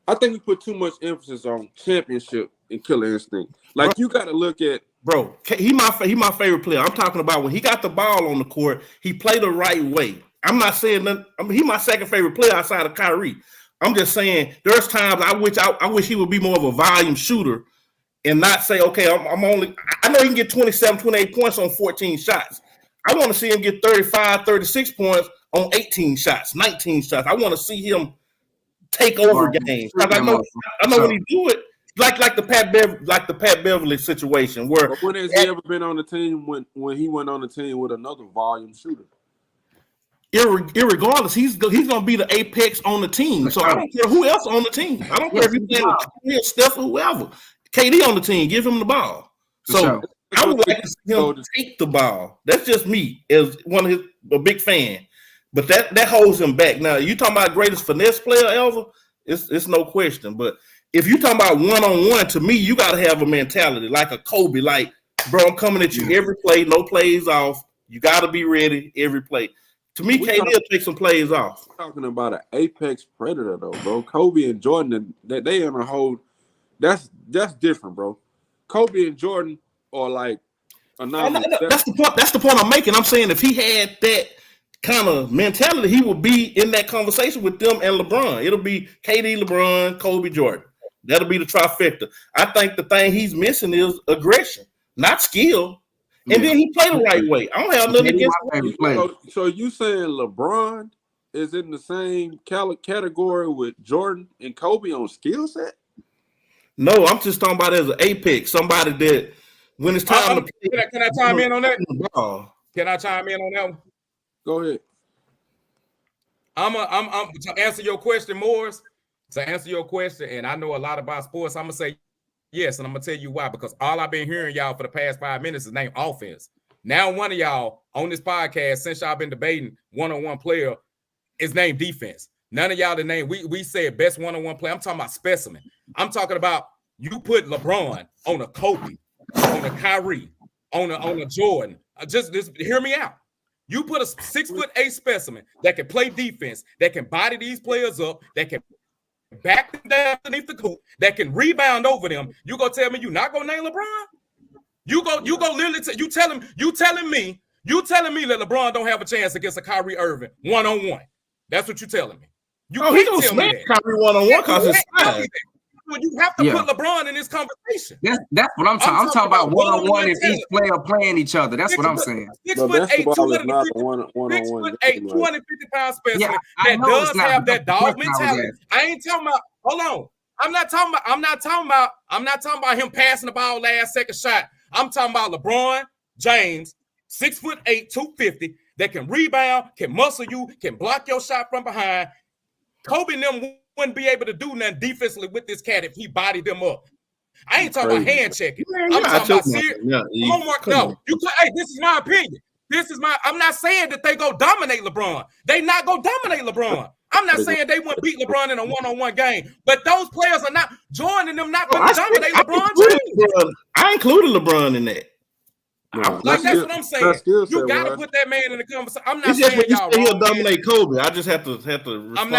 I think we put too much emphasis on championship and killer instinct. Like you got to look at. Bro, he my favorite player. I'm talking about when he got the ball on the court, he played the right way. I'm not saying that. He my second favorite player outside of Kyrie. I'm just saying there's times I wish he would be more of a volume shooter and not say, okay, I'm only. I know he can get 27, 28 points on 14 shots. I want to see him get 35, 36 points on 18 shots, 19 shots. I want to see him take over games. I know when he do it. Like the Pat Beverly situation where when has he ever been on the team when he went on the team with another volume shooter? Irregardless, he's gonna be the apex on the team. So I don't care who else on the team. I don't care if he's playing Steph or whoever. KD on the team, give him the ball. So I would like to see him take the ball. That's just me as a big fan. But that holds him back. Now you talking about greatest finesse player ever? It's no question. But if you're talking about one-on-one, to me, you got to have a mentality like a Kobe. Like, bro, I'm coming at you every play, no plays off. You got to be ready every play. To me, KD will take some plays off. We're talking about an apex predator, though, bro. Kobe and Jordan, they in a whole – that's different, bro. Kobe and Jordan are like – that's the point I'm making. I'm saying if he had that kind of mentality, he will be in that conversation with them and LeBron. It'll be KD, LeBron, Kobe, Jordan. That'll be the trifecta. I think the thing he's missing is aggression, not skill. And then he played the right way. I don't have nothing against him. So you saying LeBron is in the same category with Jordan and Kobe on skill set? No, I'm just talking about as an apex, somebody that when it's time to play. Can I chime in on that? Can I chime in on that one? Go ahead. I'm to answer your question, Morris. To answer your question, and I know a lot about sports, I'm gonna say yes, and I'm gonna tell you why. Because all I've been hearing y'all for the past 5 minutes is named offense. Now, one of y'all on this podcast, since y'all been debating one-on-one player, is named defense. None of y'all the name. We said best one-on-one player. I'm talking about specimen. I'm talking about you put LeBron on a Kobe, on a Kyrie, on a Jordan. Just hear me out. You put a 6'8" specimen that can play defense, that can body these players up, that can back them down underneath the court, that can rebound over them. You gonna tell me you not gonna name LeBron? You go literally you telling me that LeBron don't have a chance against a Kyrie Irving one-on-one. That's what you're telling me. You he don't smack Kyrie one-on-one because it's size. You have to put LeBron in this conversation. That's what I'm talking. I'm talking about one-on-one if each player playing each other. That's what I'm saying. 6'8", 250-pound specimen that does have that dog mentality. I ain't talking about. Hold on. I'm not talking about him passing the ball last second shot. I'm talking about LeBron James, 6'8", 250, that can rebound, can muscle you, can block your shot from behind. Kobe and them wouldn't be able to do nothing defensively with this cat if he bodied them up. I ain't talking about hand checking. I'm talking about serious homework. No, hey, this is my opinion. I'm not saying that they go dominate LeBron. They not go dominate LeBron. I'm not saying they wouldn't beat LeBron in a one-on-one game, but those players are not joining them. Not going to dominate LeBron James. I included LeBron in that. Like that's what I'm saying. You gotta put that man in the conversation. I'm not saying y'all he'll dominate Kobe. I just have to respond. I'm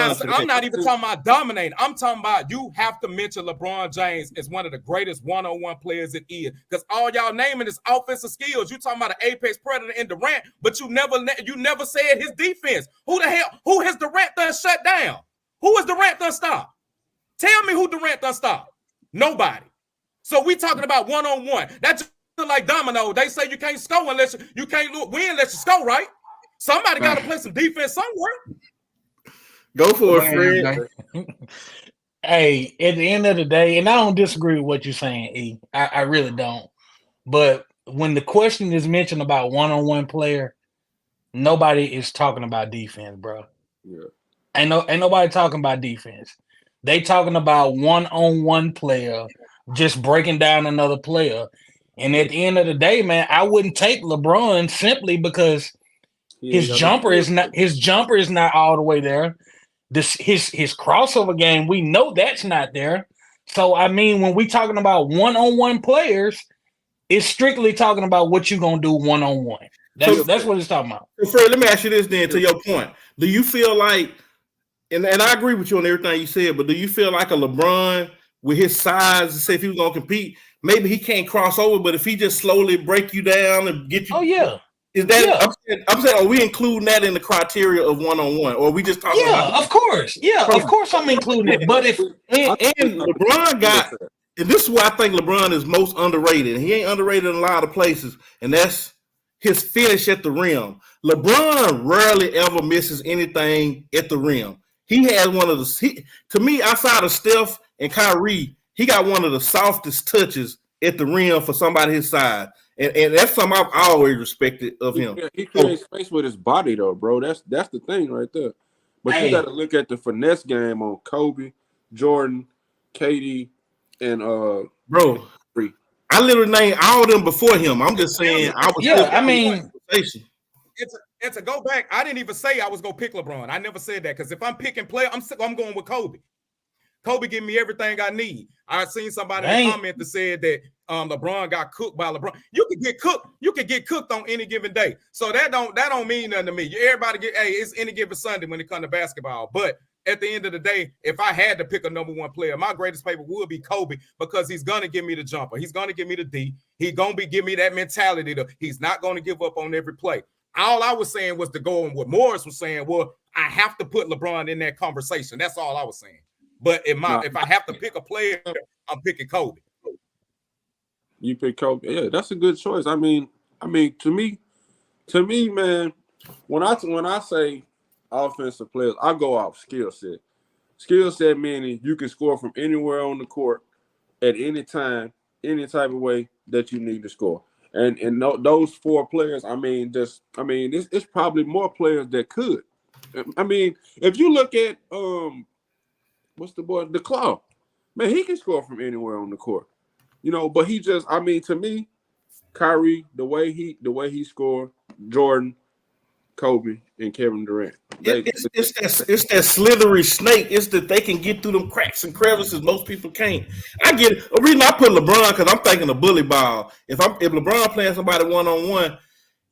not even talking about dominating. I'm talking about you have to mention LeBron James as one of the greatest one-on-one players it is. Because all y'all naming is offensive skills. You talking about an apex predator in Durant, but you never said his defense. Who has Durant done shut down? Who has Durant done stop? Tell me who Durant done stop. Nobody. So we talking about one-on-one. That's like domino. They say you can't score unless you can't win unless you score, right? Somebody got to play some defense somewhere. Go for it, Fred. Hey, at the end of the day, and I don't disagree with what you're saying, E. I really don't. But when the question is mentioned about one-on-one player, nobody is talking about defense, bro. Yeah. Ain't nobody talking about defense. They talking about one-on-one player just breaking down another player. And at the end of the day, man, I wouldn't take LeBron simply because his jumper is not all the way there. His crossover game, we know that's not there. So I mean, when we talking about one-on-one players, it's strictly talking about what you're gonna do one-on-one. That's what it's talking about. So Fred, let me ask you this then. To your point, do you feel like, and I agree with you on everything you said, but do you feel like a LeBron with his size, say if he was gonna compete? Maybe he can't cross over, but if he just slowly break you down and get you, is that? Yeah. I'm saying, are we including that in the criteria of one-on-one, or are we just talking? Yeah, of course. Yeah, of course I'm including it. But if and LeBron got, and this is why I think LeBron is most underrated. He ain't underrated in a lot of places, and that's his finish at the rim. LeBron rarely ever misses anything at the rim. He has one of the, to me, outside of Steph and Kyrie, he got one of the softest touches at the rim for somebody his size. And that's something I've always respected of him. He creates space with his body, though, bro. That's the thing right there. But you got to look at the finesse game on Kobe, Jordan, KD, and bro. I literally named all of them before him. I'm just saying I was. Yeah, I mean, and to go back, I didn't even say I was gonna pick LeBron. I never said that because if I'm picking player, I'm going with Kobe. Kobe give me everything I need. I seen somebody in the comment that said that LeBron got cooked by LeBron. You can get cooked. You can get cooked on any given day. So that don't mean nothing to me. Everybody it's any given Sunday when it comes to basketball. But at the end of the day, if I had to pick a number one player, my greatest favorite would be Kobe because he's gonna give me the jumper. He's gonna give me the D. He's gonna give me that mentality. He's not gonna give up on every play. All I was saying was to go on what Morris was saying. Well, I have to put LeBron in that conversation. That's all I was saying. But if I have to pick a player, I'm picking Kobe. You pick Kobe. Yeah, that's a good choice. I mean, to me, man, when I say offensive players, I go off skill set. Skill set meaning you can score from anywhere on the court at any time, any type of way that you need to score. And those 4 players, it's probably more players that could. I mean, if you look at what's the boy, the Claw, man, he can score from anywhere on the court. You know, but he just, to me, Kyrie, the way he scored, Jordan, Kobe, and Kevin Durant. It's that slithery snake. It's that they can get through them cracks and crevices most people can't. I get it. The reason I put LeBron because I'm thinking of bully ball. If LeBron playing somebody 1-on-1,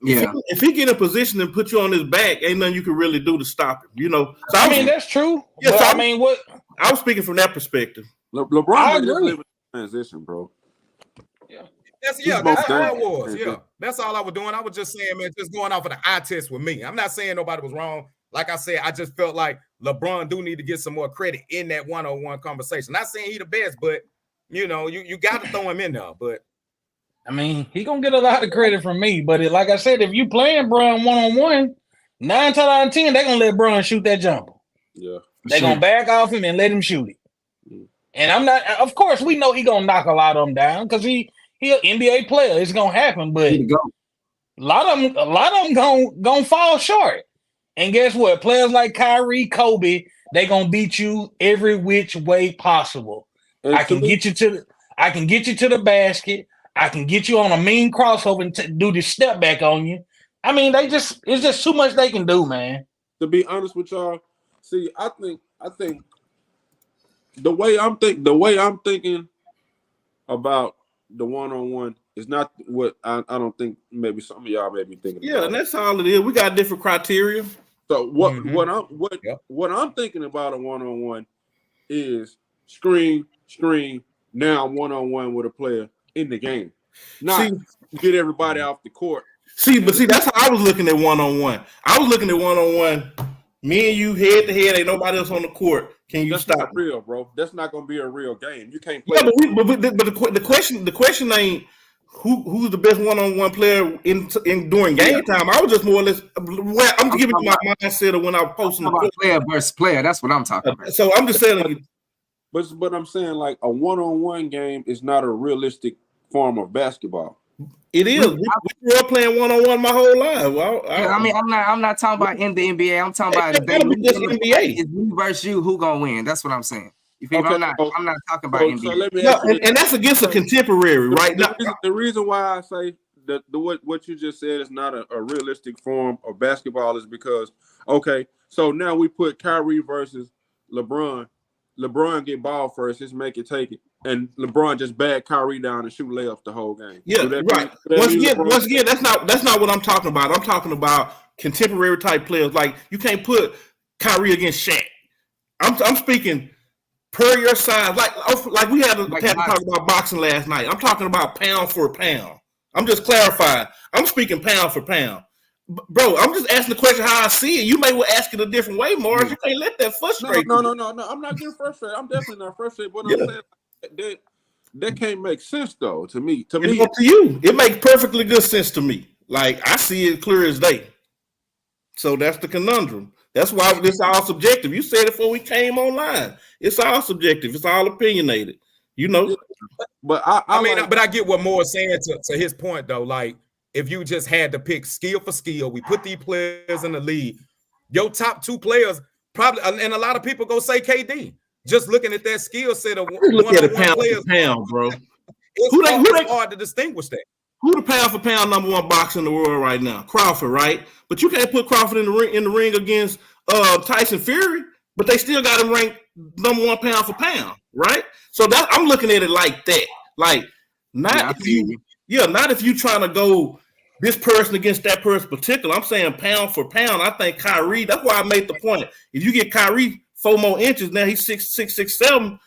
if he get in position and put you on his back, ain't nothing you can really do to stop him. You know. So that's true. Yeah, but so what I was speaking from that perspective. LeBron just living transition, bro. That's all I was. Yeah, that's all I was doing. I was just saying, man, just going off of the eye test with me. I'm not saying nobody was wrong. Like I said, I just felt like LeBron do need to get some more credit in that one-on-one conversation. Not saying he the best, but you know, you got to throw him in there. But he gonna get a lot of credit from me. But like I said, if you playing Bron 1-on-1, 9 times out of 10, they're gonna let Bron shoot that jumper. Yeah, they're gonna back off him and let him shoot it. And I'm not. Of course, we know he gonna knock a lot of them down because he an NBA player. It's gonna happen, but a lot of them gonna fall short. And guess what? Players like Kyrie, Kobe, they gonna beat you every which way possible. I can get you to the basket. I can get you on a mean crossover and do the step back on you. I mean, it's just too much they can do, man. To be honest with y'all, see, I think the way I'm thinking about the 1-on-1 is not what I don't think maybe some of y'all may be thinking. Yeah, and that's all it is. We got different criteria. So what I'm thinking about a 1-on-1 is screen, now 1-on-1 with a player in the game. Not get everybody off the court. That's how I was looking at 1-on-1. I was looking at 1-on-1, me and you head to head, ain't nobody else on the court. Can you stop? Not real, bro. That's not gonna be a real game. You can't play. Yeah, but the question ain't who's the best 1-on-1 player in during game time. I was just more or less. I'm giving you my mindset of when I was posting the player versus player. That's what I'm talking about. So I'm just saying. But I'm saying like a 1-on-1 game is not a realistic form of basketball. It is. We grew up playing 1-on-1 my whole life. Well, I'm not talking about in the NBA. I'm talking about NBA. It's me versus you. Who gonna win? That's what I'm saying. You feel me? I'm not talking about NBA. So and that's against a contemporary, right? The reason why I say that what you just said is not a realistic form of basketball is because so now we put Kyrie versus LeBron. LeBron get ball first, just make it take it. And LeBron just back Kyrie down and shoot layups the whole game. Yeah, right. Once again, that's not what I'm talking about. I'm talking about contemporary type players. Like you can't put Kyrie against Shaq. I'm speaking per your size. Like we had to talk about boxing last night. I'm talking about pound for pound. I'm just clarifying. I'm speaking pound for pound. Bro, I'm just asking the question how I see it. You may well ask it a different way, Morris. You can't let that frustrate No. I'm not getting frustrated. I'm definitely not frustrated. But I'm saying that can't make sense though to me. It's up to you. It makes perfectly good sense to me. Like I see it clear as day. So that's the conundrum. That's why this all subjective. You said it before we came online. It's all subjective. It's all opinionated. You know. But I get what Moore's saying to his point though. Like if you just had to pick skill for skill, we put these players in the league. Your top 2 players probably, and a lot of people go say KD. Just looking at that skill set of look at it pound for pound, bro. It's hard to distinguish that. Who the pound for pound number 1 boxer in the world right now? Crawford, right? But you can't put Crawford in the ring against Tyson Fury, but they still got him ranked number 1 pound for pound, right? So that I'm looking at it like that. Like not if you trying to go this person against that person particular. I'm saying pound for pound. I think Kyrie, that's why I made the point. If you get Kyrie 4 more inches, now he's 6'7".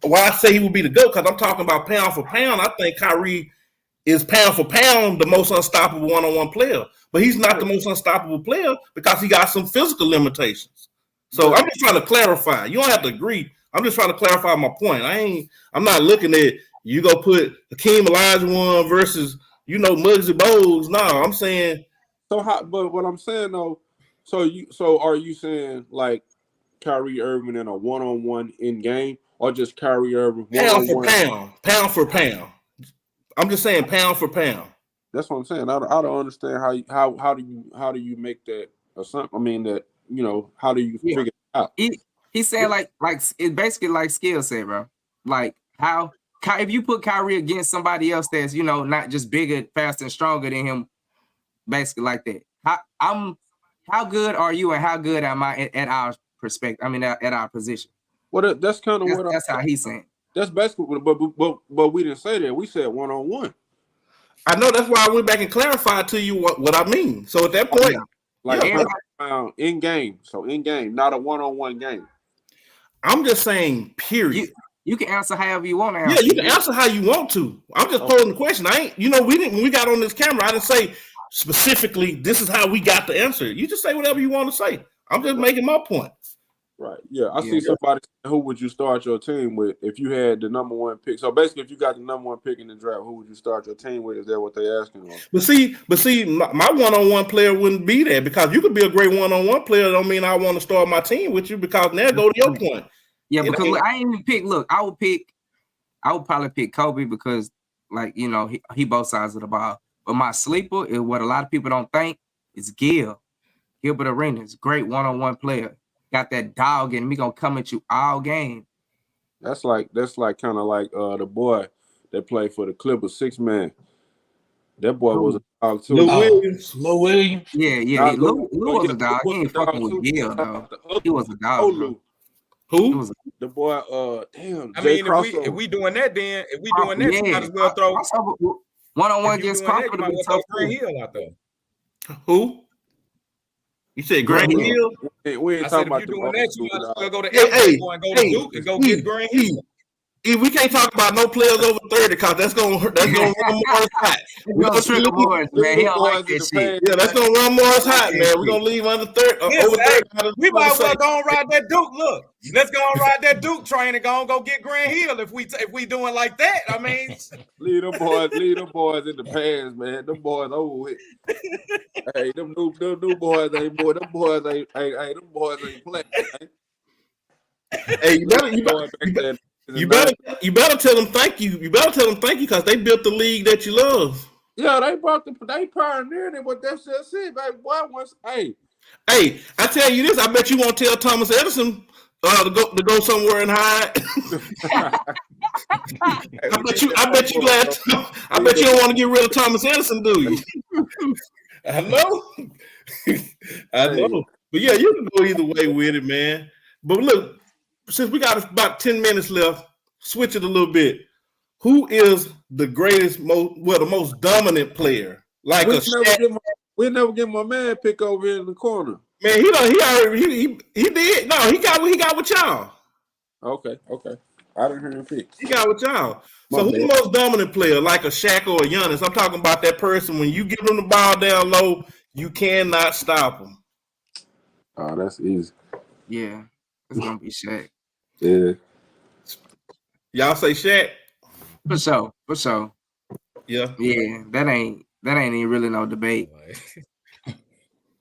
Why I say he would be the GOAT, because I'm talking about pound for pound. I think Kyrie is pound for pound the most unstoppable one-on-one player, but he's not the most unstoppable player because he got some physical limitations. So I'm just trying to clarify. You don't have to agree. I'm just trying to clarify my point. I'm not looking at you go put Hakeem Olajuwon versus Muggsy Bogues. No, I'm saying. So how? But what I'm saying though, so are you saying like Kyrie Irving in a one-on-one in game, or just Kyrie Irving pound for pound? I'm just saying pound for pound. That's what I'm saying. I don't understand how do you make that assumption? I mean that how do you figure it out? He said like it's basically like skill set, bro. Like how if you put Kyrie against somebody else that's not just bigger, faster, and stronger than him, basically like that. How good are you and how good am I at our perspective? I mean at our position. Well, that's kind of that's how he's saying. That's basically, but we didn't say that. We said one-on-one. I know, that's why I went back and clarified to you what I mean. So at that point, in game. So in game, not a one-on-one game. I'm just saying, period. You can answer however you want to answer. Yeah, you can answer how you want to. I'm just posing the question. When we got on this camera, I didn't say specifically this is how we got the answer. You just say whatever you want to say. I'm just making my point. Right. Yeah. I see somebody. Who would you start your team with if you had the number one pick? So basically, if you got the number one pick in the draft, who would you start your team with? Is that what they're asking? But see, my one-on-one player wouldn't be there because you could be a great one-on-one player. Don't mean I want to start my team with you because now go to your point. Yeah, because I ain't even pick. Look, I would probably pick Kobe because, he both sides of the ball. But my sleeper is what a lot of people don't think is Gilbert Arenas, great one-on-one player. Got that dog in me, gonna come at you all game. That's like kind of like the boy that played for the Clippers, 6-man. That boy was a dog too. Lou Williams. Yeah. Lou was a dog. He ain't fucking with Gil though. He was a dog. Who? The boy, damn. I mean, if we doing that, then you might as well throw one-on-one against Crawford. Grant Hill out there. Who? You said Grant Hill? We ain't talking about if you're doing that, you might as well go to Duke and go get Grant Hill. We can't talk about no players over 30 because that's gonna run Morris hot. Man, he don't like that shit. Yeah, that's gonna run Morris hot, man. We're gonna leave under 30. Over 30. We might as well go and ride that Duke. Look, let's go and ride that Duke train and go get Grant Hill if we doing like that. I mean, leave them boys in the past, man. Them boys over with. Hey, them new boys ain't boy. Them boys ain't playing. Hey, you better tell them thank you. You better tell them thank you because they built the league that you love. Yeah, they pioneered it. What that shit said, baby. Boy, hey, I tell you this. I bet you won't tell Thomas Edison to go somewhere and hide. I bet you glad. I bet you don't want to get rid of Thomas Edison, do you? I know. But yeah, you can go either way with it, man. But look. Since we got about 10 minutes left, switch it a little bit. Who is the greatest, the most dominant player? Like we'll never get my man pick over here in the corner. Man, he did. No, he got what he got with y'all. Okay. I didn't hear him pick. He got with y'all. So who's the most dominant player, like a Shaq or a Giannis? I'm talking about that person when you give them the ball down low, you cannot stop them. Oh, that's easy. Yeah, it's gonna be Shaq. Yeah. Y'all say Shaq? For sure. Yeah. Yeah, that ain't even really no debate.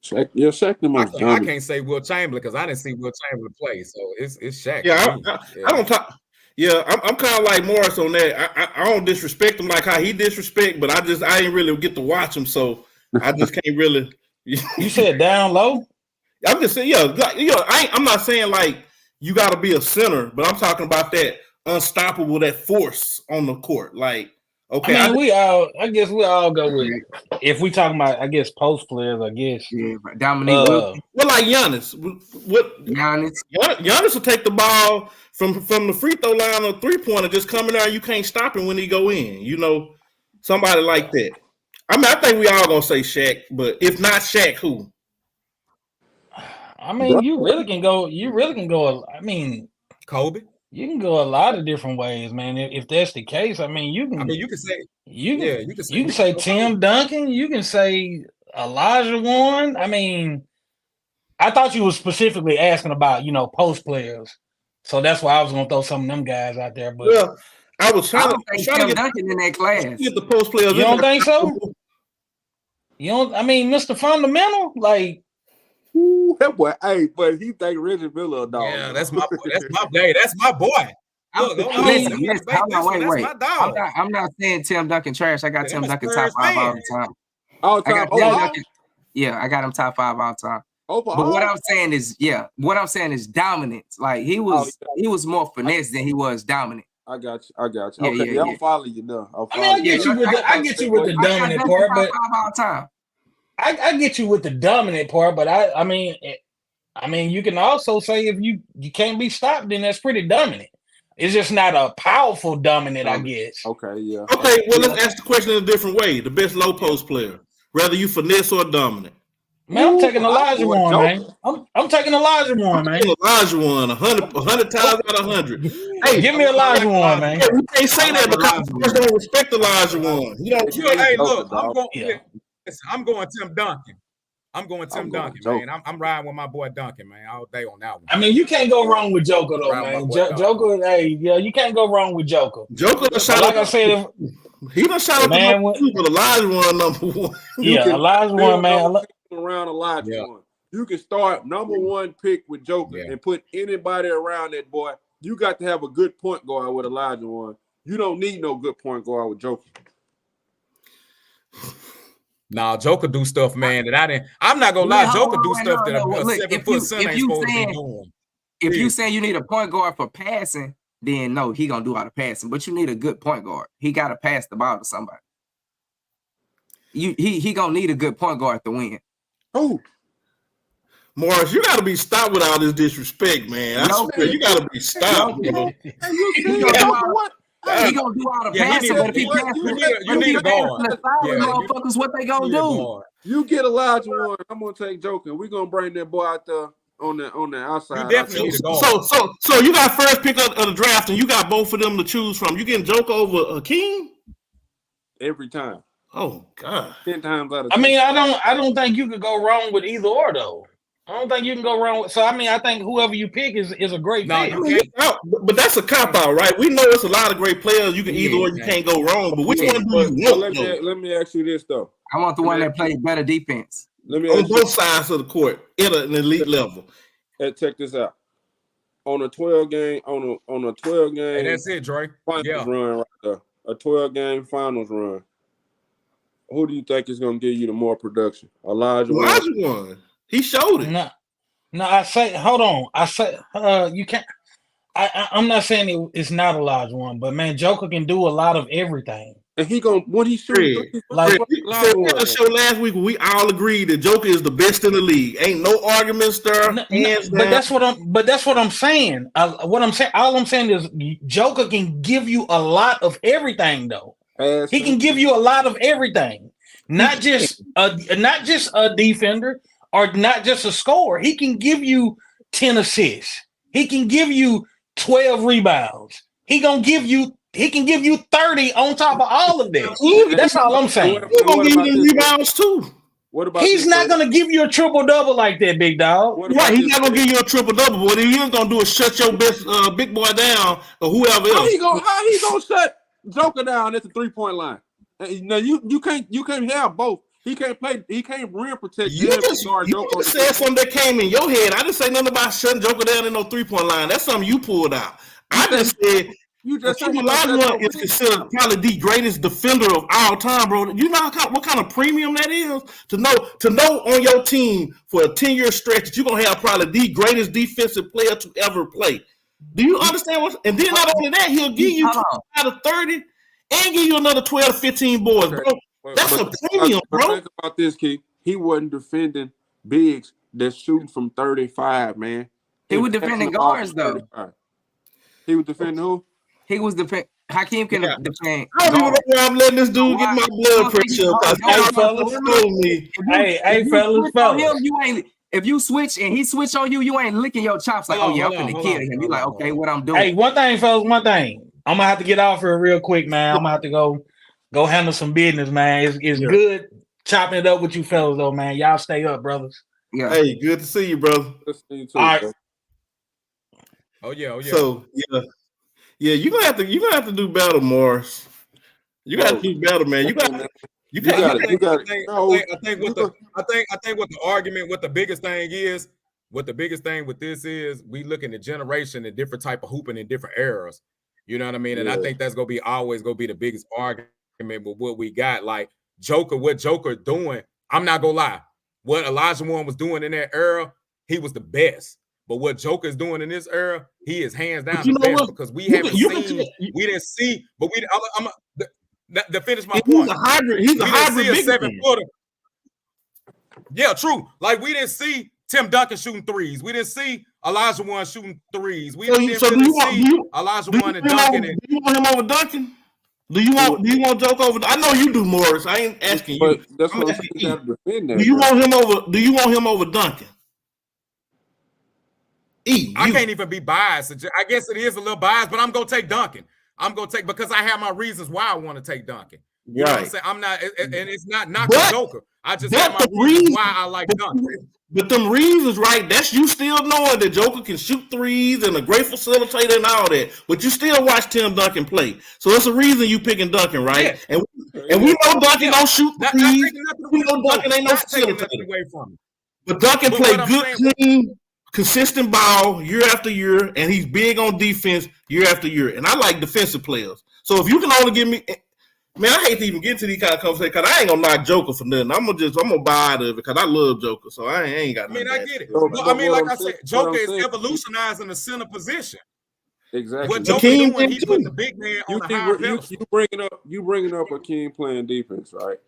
Shaq the most I can't say Will Chamberlain because I didn't see Will Chamberlain play, so it's Shaq. Yeah, I don't talk. Yeah, I'm kind of like Morris on that. I don't disrespect him like how he disrespect, but I ain't really get to watch him, so I just can't really. You said down low? I'm just saying, I'm not saying like you got to be a center, but I'm talking about that unstoppable, that force on the court. Like, okay, I mean, I guess we all go with if we talking about, I guess post players. I guess Dominique. Well, like Giannis, Giannis will take the ball from the free throw line or 3-pointer, just coming out. You can't stop him when he go in. Somebody like that. I mean, I think we all gonna say Shaq, but if not Shaq, who? I mean, you really can go. I mean, Kobe. You can go a lot of different ways, man. If that's the case, I mean, you can. I mean, you can say, you yeah, can. you can say, You can say Tim Duncan. You can say Elijah Warren. I mean, I thought you were specifically asking about post players, so that's why I was gonna throw some of them guys out there. But Well, I was I trying don't think to Tim get Duncan in that class. the post players. you don't think so? You don't. I mean, Mr. Fundamental, like. Ooh, that boy, hey, but he think Reggie Miller a dog. yeah, that's my boy. That's my boy. Look, don't I mean, listen, Yes, that's wait. my dog. I'm not saying Tim Duncan trash. I got Yeah, Tim them Duncan Spurs top 5 all fans. the time. All I time. got Tim Overall? Duncan. Yeah, I got him top 5 all the time. Overall? But what I'm saying is dominance. Like he was more finesse than he was dominant. I got you. Yeah, Okay, yeah, I'll yeah. follow you now. I mean, I get you with the I got dominant Duncan part, top but 5 all the time. I get you with the dominant part, but I mean, you can also say if you can't be stopped, then that's pretty dominant. It's just not a powerful dominant, I guess. Okay, yeah. Okay, well, let's ask the question in a different way. The best low post player, whether you finesse or dominant. Man, I'm taking Elijah boy, Warren, Joker. man. I'm taking Elijah Warren, man. Elijah won 100 times out of 100. Hey, Give me Elijah Warren, man. we can't say that because players don't respect Elijah Warren. You know, Hey, look, I'm dog. going. Yeah. Listen, I'm going Tim Duncan. I'm going Tim I'm going Duncan, Joker. man. I'm riding with my boy Duncan, man, all day on that one. I mean, you can't go wrong with Joker, though, Right, my man. boy Joker. Joker, hey, yeah, you can't go wrong with Joker. Joker done shot Like I up. said, He done shot up Man, number 2, but Elijah won number 1. yeah, can Elijah build Warren, man. number two around Elijah Yeah. Warren. You can start number 1 pick with Joker Yeah. and put anybody around that boy. You got to have a good point guard with Elijah Warren. You don't need no good point guard with Joker. Nah, Joker do stuff, man, that I didn't. I'm not gonna lie, Wait, Joker hold do on, stuff no, that no, a look, 7 if foot you- son if ain't you supposed to be saying- doing. If you say you need a point guard for passing, then no, he gonna do all the passing. But you need a good point guard. He gotta pass the ball to somebody. He gonna need a good point guard to win. Oh, Morris, you got to be stopped with all this disrespect, man. I No, swear, you got to be stopped, no, bro. hey, you He see gonna do Joker, all- what? He gonna do all the Yeah, he passing, need but if he a- passes, you need if he a passes guard. to the side Yeah, of you- motherfuckers, what they gonna Yeah, do? boy. You get Elijah Warren. I'm gonna take Joker. We're gonna bring that boy out there on the outside. You definitely need a guard. So you got first pick of the draft, and you got both of them to choose from. You getting Joker over Hakeem? every time. Oh God! 10 times out of 10. I mean, I don't think you could go wrong with either or, though. I don't think you can go wrong with. So I mean, I think whoever you pick is a great No, fit. you can't. But that's a cop out, right? We know it's a lot of great players. You can either or you Yeah. can't go wrong. But which Yeah. one do But you want? let though? me ask you this though. I want the one that plays better defense. Let me On ask you, both sides of the court at an elite level. check this out. On a 12 game, on a 12 game And that's it, Dre. finals Yeah. run right there. A 12 game finals run. Who do you think is gonna give you the more production? Elijah Warren. Elijah won. He showed it. No, I say, hold on. I say, you can't. I'm not saying it's not Elijah Warren, but man, Joker can do a lot of everything. And he gonna when he shoots Like- We said on the show last week, we all agreed that Joker is the best in the league. Ain't no arguments there. Hands But down. that's what I'm saying. All I'm saying is Joker can give you a lot of everything, though. He can give you a lot of everything, not just a defender or not just a scorer. He can give you 10 assists. He can give you 12 rebounds. He can give you 30 on top of all of this. That's all I'm saying. He's gonna give you them this? rebounds too. What about He's this, not bro? going to give you a triple double like that, big dog. What about Right, he's this, not gonna bro? give you a triple double. What he is gonna do is shut your best big boy down or whoever How else. he gonna shut Joker down at the 3-point line? Now you can't have both. He can't play. He can't rim protect. You and just guard Joker on the said something that came in your head. I didn't say nothing about shutting Joker down in no 3-point line. That's something you pulled out. I just said You just said Hakeem he gonna shut Olajuwon Joker is down. considered probably the greatest defender of all time, bro. You know what kind of premium that is to know on your team for a 10-year stretch that you're gonna have probably the greatest defensive player to ever play. Do you understand what? And then not only that, he'll give you 20 out of 30 and give you another 12 to 15 boards, bro. That's a premium, But bro. think about this, Keith. He wasn't defending bigs that's shooting from 35, man. He was defending guards, though. 35. He was defending who? He was defend. Hakeem can Yeah. defend. I don't even know guard. why I'm letting this dude get my blood pressure because Hey, fellas. told me. Hey, If you fellas. switch on him, you ain't. if you switch and he switch on you, you ain't licking your chops like, Hold oh yeah, on, I'm hold finna on, kill hold him. on, You like, hold okay, on. what I'm doing? Hey, one thing, fellas, one thing. I'm gonna have to get off here real quick, man. I'm gonna have to go handle some business, man. It's Yeah. good chopping it up with you fellas, though, man. Y'all stay up, brothers. Yeah. Hey, good to see you, brother. Let's see you too, All right. bro. Oh yeah. So yeah, you're gonna have to do better, Morris. You got to do better, man. You got to. You You can't. got it. You got it. What the biggest thing is, what the biggest thing with this is, we looking at generation and different type of hooping in different eras. You know what I mean? And I Yeah. think that's always gonna be the biggest argument with what we got. Like what Joker doing, I'm not gonna lie. What Elijah Warren was doing in that era, he was the best. But what Joker is doing in this era, he is hands down you the know best what? because we You haven't can seen, tell- we didn't see, but we to finish my He's point. a hybrid. He's a We didn't hybrid see a big 7 man. footer. Yeah, true. Like we didn't see Tim Duncan shooting threes. We didn't see Elijah Warren shooting threes. We didn't really see Elijah Warren and Duncan. Do you want him over Duncan? Do you want Joker over? I know you do, Morris. I ain't asking you. But that's I'm what I'm asking saying. You got to defend that. Do you bro. want him over Duncan? I can't even be biased. I guess it is a little biased, but I'm gonna take Duncan. I'm gonna take because I have my reasons why I want to take Duncan. You know what I'm saying? I'm not, and it's not knocking Joker. I just have my reasons why I like Duncan. But them reasons, right? That's you still knowing that Joker can shoot threes and a great facilitator and all that. But you still watch Tim Duncan play. So it's a reason you picking Duncan, right? Yeah. And we know Duncan don't shoot threes. We know Duncan ain't no taking nothing facilitator. away from him. But Duncan But played what I'm good, saying- clean, consistent ball year after year, and he's big on defense year after year. And I like defensive players. So if you can only give me, man, I hate to even get to these kind of conversations because I ain't gonna knock Joker for nothing. I'm gonna buy out of it because I love Joker. So I ain't got. I mean, I get it. So, Well, but I mean, what like I'm I said, saying- Joker what I'm is saying- evolutionizing the center position. Exactly. What Joker Hakeem doing, he's too. putting the big man on a higher pedestal. You bringing up Hakeem playing defense, right?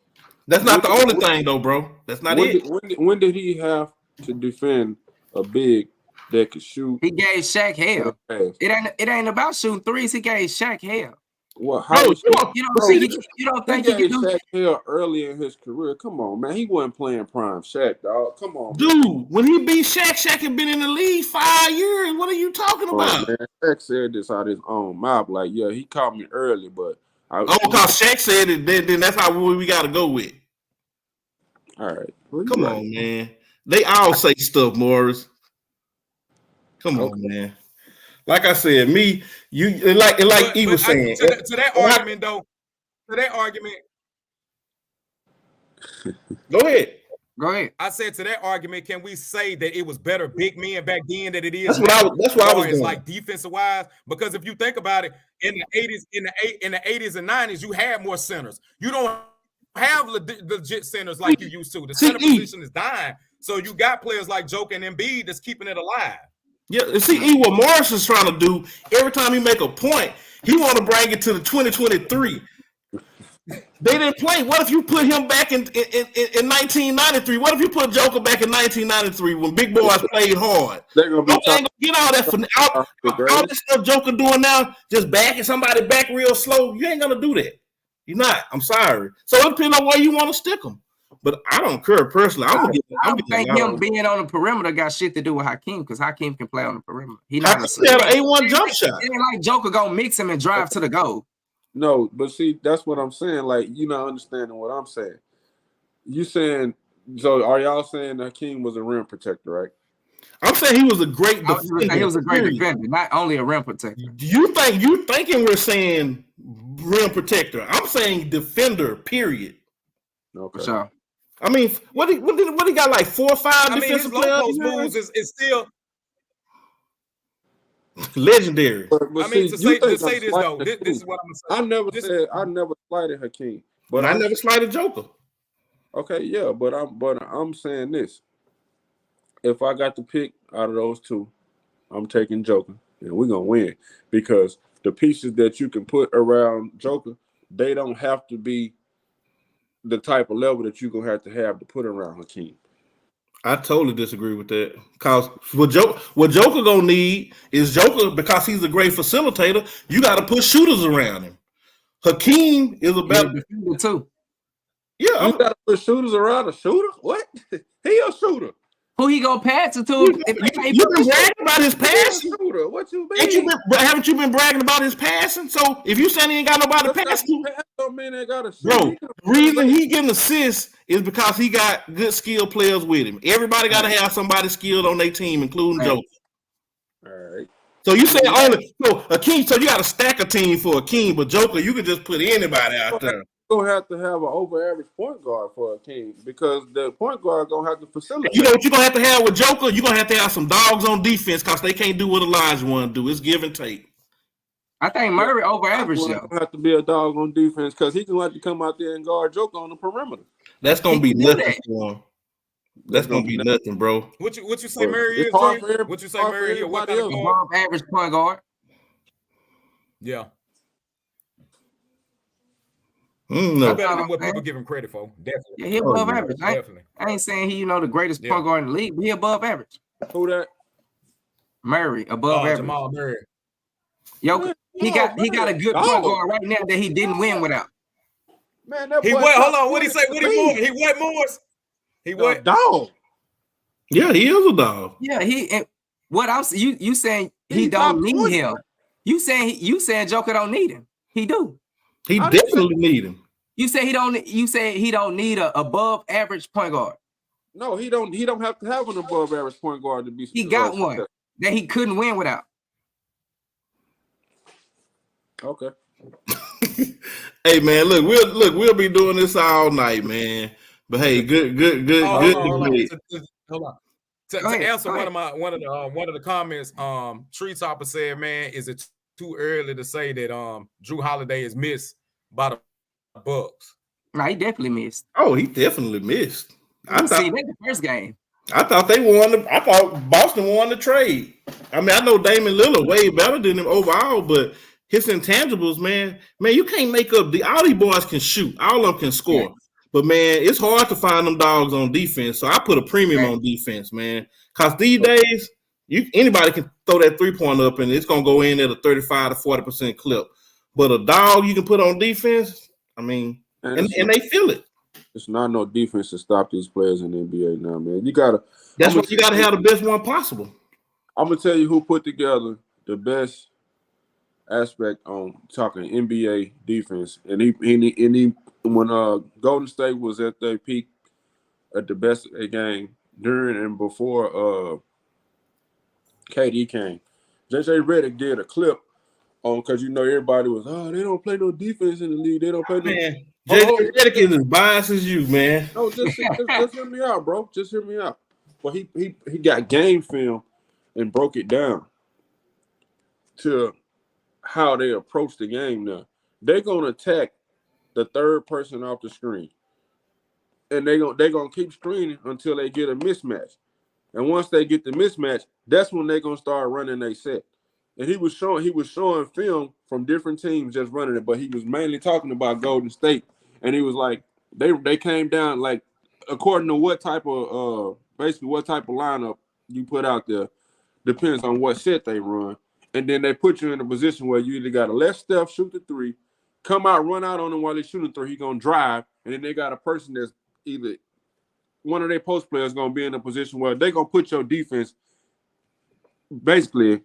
That's not the only thing, though, bro. That's not it. When did he have to defend a big that could shoot? He gave Shaq hell. Pass? It ain't about shooting threes. He gave Shaq hell. What? Bro, How was You don't think he he can do? Shaq hell early in his career? Come on, man. He wasn't playing prime Shaq, dog. Come on, man. Dude, when he beat Shaq, Shaq had been in the league 5 years. What are you talking about? Man, Shaq said this out of his own mouth. Like, yeah, he caught me early, but because Shaq said it, then that's how we got to go with. All right. Well, Come on, man. They all say stuff, Morris. Come on, man. Like I said, like he was saying. To that argument, though, Go ahead. Go ahead. I said to that argument, can we say that it was better big men back then than it is? That's what I was doing. Like defensive wise, because if you think about it, in the 80s and 90s, you had more centers. You don't have legit centers like you used to. The center position is dying, so you got players like Joker and Embiid that's keeping it alive. Yeah, see, what Morris is trying to do, every time he make a point, he want to bring it to the 2023. They didn't play. What if you put him back in 1993? What if you put Joker back in 1993 when big boys played hard? They're gonna be get all that all this stuff Joker doing now, just backing somebody back real slow. You ain't gonna do that. You're not. I'm sorry. So it depends on where you want to stick them. But I don't care personally. I don't think him being on the perimeter got shit to do with Hakeem because Hakeem can play on the perimeter. He not an A1 jump shot. It ain't like Joker gonna mix him and drive to the goal. No, but see, that's what I'm saying. Like, you're not understanding what I'm saying. You saying, so are y'all saying Hakeem was a rim protector, right? I'm saying he was a great defender. He was a great defender, not only a rim protector. You thinking we're saying rim protector? I'm saying defender. Period. Okay. For sure. I mean, what he got, like 4 or 5 defensive players? His low post moves is still legendary. But I mean, to say this though, this is what I'm gonna say. I never slighted Hakeem, but I never slighted Joker. Okay, yeah, but I'm saying this. If I got to pick out of those two, I'm taking Joker, and we're gonna win because the pieces that you can put around Joker, they don't have to be the type of level that you're gonna have to put around Hakeem. I totally disagree with that. Because what Joker gonna need is Joker, because he's a great facilitator, you got to put shooters around him. Hakeem is a better defender too. Yeah, you got to put shooters around a shooter. What? He a shooter. Who he gonna pass it to? If you ain't You've been bragging about his passing. Shooter, what you Ain't you mean? haven't you been bragging about his passing? So if you saying he ain't got nobody to pass to, Don't mean they got a shoot. bro, the reason he getting assists is because he got good skilled players with him. Everybody got to have somebody skilled on their team, including Right. Joker. All right. So you say only so Akeem, so you got to stack a team for Akeem, but Joker, you can just put anybody out there. You're gonna have to have an over average point guard for a king because the point guard gonna have to facilitate. You know what you're gonna have with Joker? You're gonna have some dogs on defense because they can't do what Elijah want to do. It's give and take. I think Murray over average Gonna though. have to be a dog on defense because he can have to come out there and guard Joker on the perimeter. That's gonna He be can do nothing that. for him. That's gonna be nothing, bro. What you say Murray It's is? hard Jay? for What you say hard for Murray is? What kind of everybody guard? Above average point guard. Yeah. No. Better than what people give him credit for. Definitely. Yeah, he above yeah, average. Definitely. I ain't saying he the greatest point guard in the league, but he above average. Who that? Murray above average. Jamal Murray. Yo, he got a good point guard right now that he didn't win without. Man, that He boy what? Hold top on. What he 20 say? What he want? He what Morris? He A what? dog. Yeah, he is a dog. Yeah, what I'm you saying he He don't top need 20. him. You saying Joker don't need him. He do. He I didn't definitely need him. You say he don't need a above average point guard. No, he don't have to have an above average point guard to be. He got one that he couldn't win without. Okay. Hey man, we'll be doing this all night, man. But hey, good debate. Hold on. To Go ahead, answer go one of the comments, Tree Topper said, "Man, is it too early to say that Drew Holiday is missed by the Bucks?" No, he definitely missed. Oh, he definitely missed. I See that the first game. thought they won. I thought Boston won the trade. I mean, I know Damian Lillard way better than him overall, but his intangibles, man, you can't make up. All these boys can shoot. All of them can score. Yeah. But, man, it's hard to find them dogs on defense. So I put a premium on defense, man. Because these days, anybody can throw that three-pointer up, and it's going to go in at a 35 to 40% clip. But a dog you can put on defense, I mean, and they feel it. It's not no defense to stop these players in the NBA now, man. That's why you got to have the best one possible. I'm going to tell you who put together the best aspect on talking NBA defense. And he when Golden State was at their peak at the best of their game during and before KD came, JJ Redick did a clip on because everybody was they don't play no defense in the league. They don't play no. Man, JJ Redick is as biased as you, man. No, just hear me out, bro. Just hear me out. But he got game film and broke it down to how they approach the game now. They're gonna attack the third person off the screen. And they're gonna keep screening until they get a mismatch. And once they get the mismatch, that's when they're gonna start running their set. And he was showing film from different teams just running it, but he was mainly talking about Golden State. And he was like, they came down like according to what type of lineup you put out there, depends on what set they run. And then they put you in a position where you either got to let Steph shoot the three, come out, run out on him while he's shooting the three, he's going to drive, and then they got a person that's either one of their post players going to be in a position where they're going to put your defense, basically,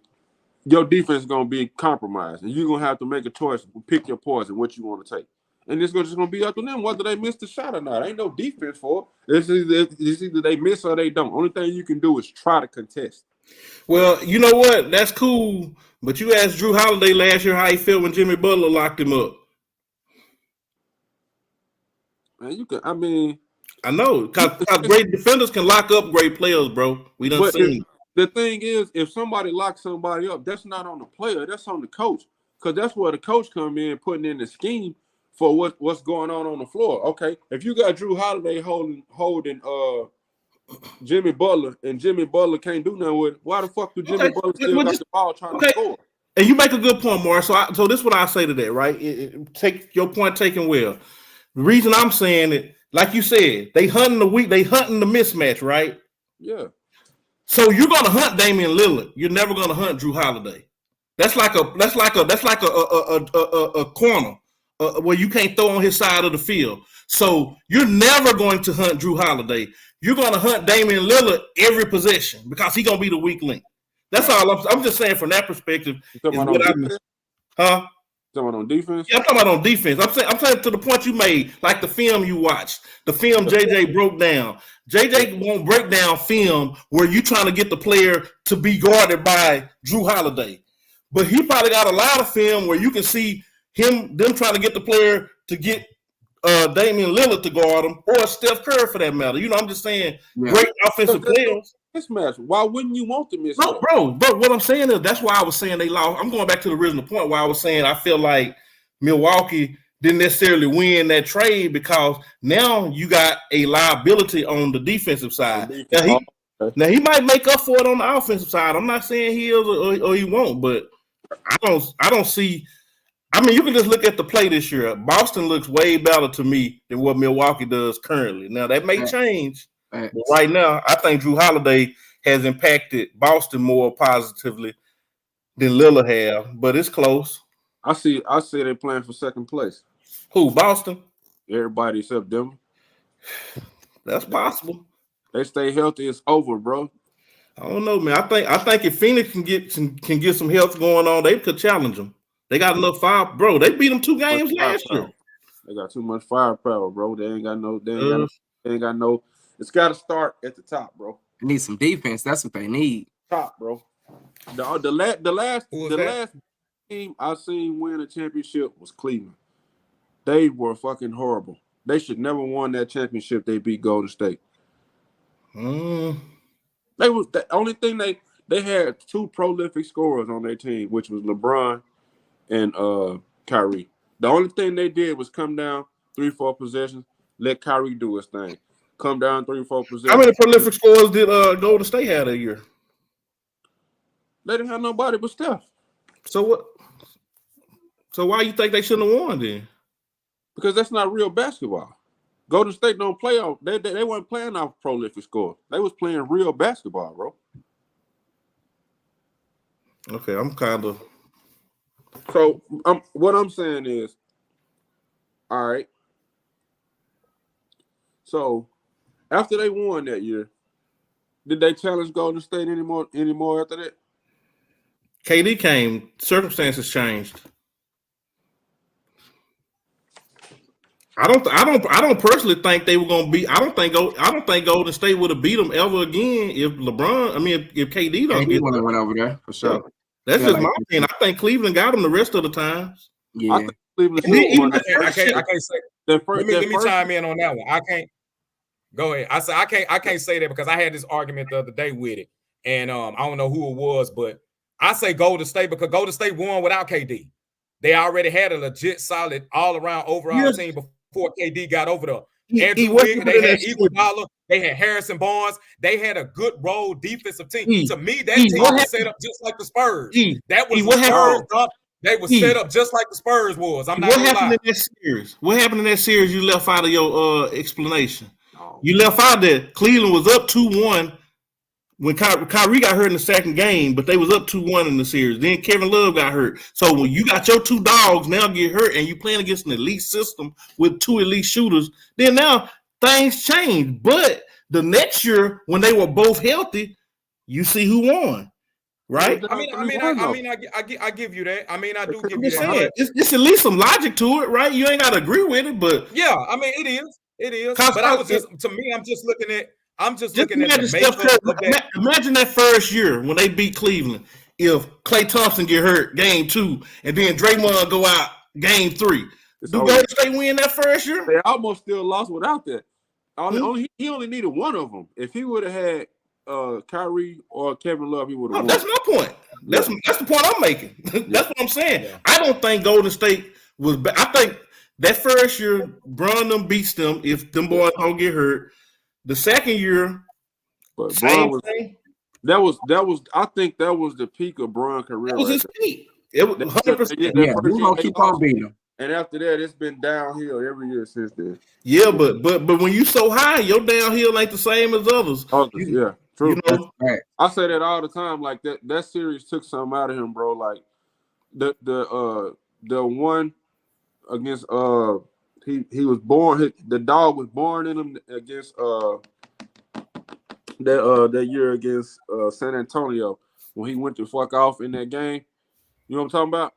your defense is going to be compromised, and you're going to have to make a choice, pick your poison, what you want to take. And it's just going to be up to them whether they miss the shot or not. Ain't no defense for it. It's either they miss or they don't. Only thing you can do is try to contest. Well, you know what? That's cool. But you asked Drew Holiday last year how he felt when Jimmy Butler locked him up. Man, I know. Because great defenders can lock up great players, bro. We done seen. The thing is, if somebody locks somebody up, that's not on the player. That's on the coach. Because that's where the coach come in, putting in the scheme for what's going on the floor. Okay, if you got Drew Holiday holding Jimmy Butler, and Jimmy Butler can't do nothing with it, why the fuck do Jimmy Butler still got the ball trying to score? And you make a good point, Morris. So this is what I say to that, right? Take your point taken well. The reason I'm saying it, like you said, they hunting the mismatch, right? Yeah. So you're gonna hunt Damian Lillard. You're never gonna hunt Drew Holiday. That's like a corner where you can't throw on his side of the field. So you're never going to hunt Drew Holiday. you're going to hunt Damian Lillard every possession because he's going to be the weak link. That's all I'm just saying from that perspective. You talking about on defense? Huh? Talking about on defense? Yeah, I'm talking about on defense. I'm saying to the point you made, like the film you watched, the film JJ broke down. JJ won't break down film where you trying to get the player to be guarded by Jrue Holiday. But he probably got a lot of film where you can see them trying to get the player to get Damian Lillard to guard him, or Steph Curry for that matter. You know, I'm just saying, great offensive players. Mismatch. Why wouldn't you want the mismatch? Bro, what I'm saying is that's why I was saying they lost. I'm going back to the original point where I was saying I feel like Milwaukee didn't necessarily win that trade because now you got a liability on the defensive side. Now he might make up for it on the offensive side. I'm not saying he is or he won't, but I don't see. I mean, you can just look at the play this year. Boston looks way better to me than what Milwaukee does currently. Now that may change. But right now, I think Jrue Holiday has impacted Boston more positively than Lillard have, but it's close. I see they're playing for second place. Who, Boston? Everybody except Denver. That's possible. They stay healthy, it's over, bro. I don't know, man. I think if Phoenix can get some health going on, they could challenge them. They got enough fire, bro. They beat them 2 games last year. They got too much firepower, bro. They ain't got no. It's got to start at the top, bro. They need some defense. That's what they need. Top, bro. The last team I seen win a championship was Cleveland. They were fucking horrible. They should never won that championship. They beat Golden State. They was the only thing they had 2 prolific scorers on their team, which was LeBron and Kyrie. The only thing they did was come down 3-4 possessions, let Kyrie do his thing. Come down 3-4 possessions. How many prolific scorers did Golden State have that year? They didn't have nobody but Steph. So what? So why you think they shouldn't have won then? Because that's not real basketball. Golden State don't play off. They weren't playing off prolific score. They was playing real basketball, bro. Okay, I'm kind of. So what I'm saying is, all right. So after they won that year, did they challenge Golden State anymore after that? KD came, circumstances changed. I don't personally think they were gonna beat. I don't think Golden State would have beat them ever again if KD don't get them. Went over there for sure. That's just my opinion. I think Cleveland got them the rest of the times. Yeah, I think Cleveland. I can't say. Let me chime in on that one. I can't. Go ahead. I can't say that because I had this argument the other day with it, and I don't know who it was, but I say Golden State because Golden State won without KD. They already had a legit, solid, all-around overall team before KD got over there. Andrew Wiggins, they had Iguodala, they had Harrison Barnes, they had a good role defensive team. To me, that team was set up just like the Spurs. That was what Spurs. They were set up just like the Spurs was. I'm not what happened in that series? What happened in that series? You left out of your explanation. You left out that Cleveland was up 2-1 when Kyrie got hurt in the second game, but they was up 2-1 in the series. Then Kevin Love got hurt. So when you got your 2 dogs now get hurt and you playing against an elite system with 2 elite shooters, then now things change. But the next year when they were both healthy, you see who won, right? I give you that. I mean, I do give you that. It's at least some logic to it, right? You ain't got to agree with it, but yeah, I mean, it is. It is. But I'm just looking at the makeup. Imagine that first year when they beat Cleveland. If Klay Thompson get hurt game 2 and then Draymond go out game 3, do Golden State win that first year? They almost still lost without that. He only needed one of them. If he would have had Kyrie or Kevin Love, he would have won. That's my point. That's the point I'm making. That's what I'm saying. Yeah. I don't think Golden State was I think that first year, Bron beats them if them boys don't get hurt. The second year, but Bron was I think that was the peak of Bron career. That was his peak. It was 100%. Yeah, we're gonna keep on beating them. And after that, it's been downhill every year since then. Yeah, but when you so high, your downhill ain't the same as others. Yeah, true. You know? I say that all the time. Like that series took something out of him, bro. Like the one against he was born. The dog was born in him against that year against San Antonio when he went to fuck off in that game. You know what I'm talking about?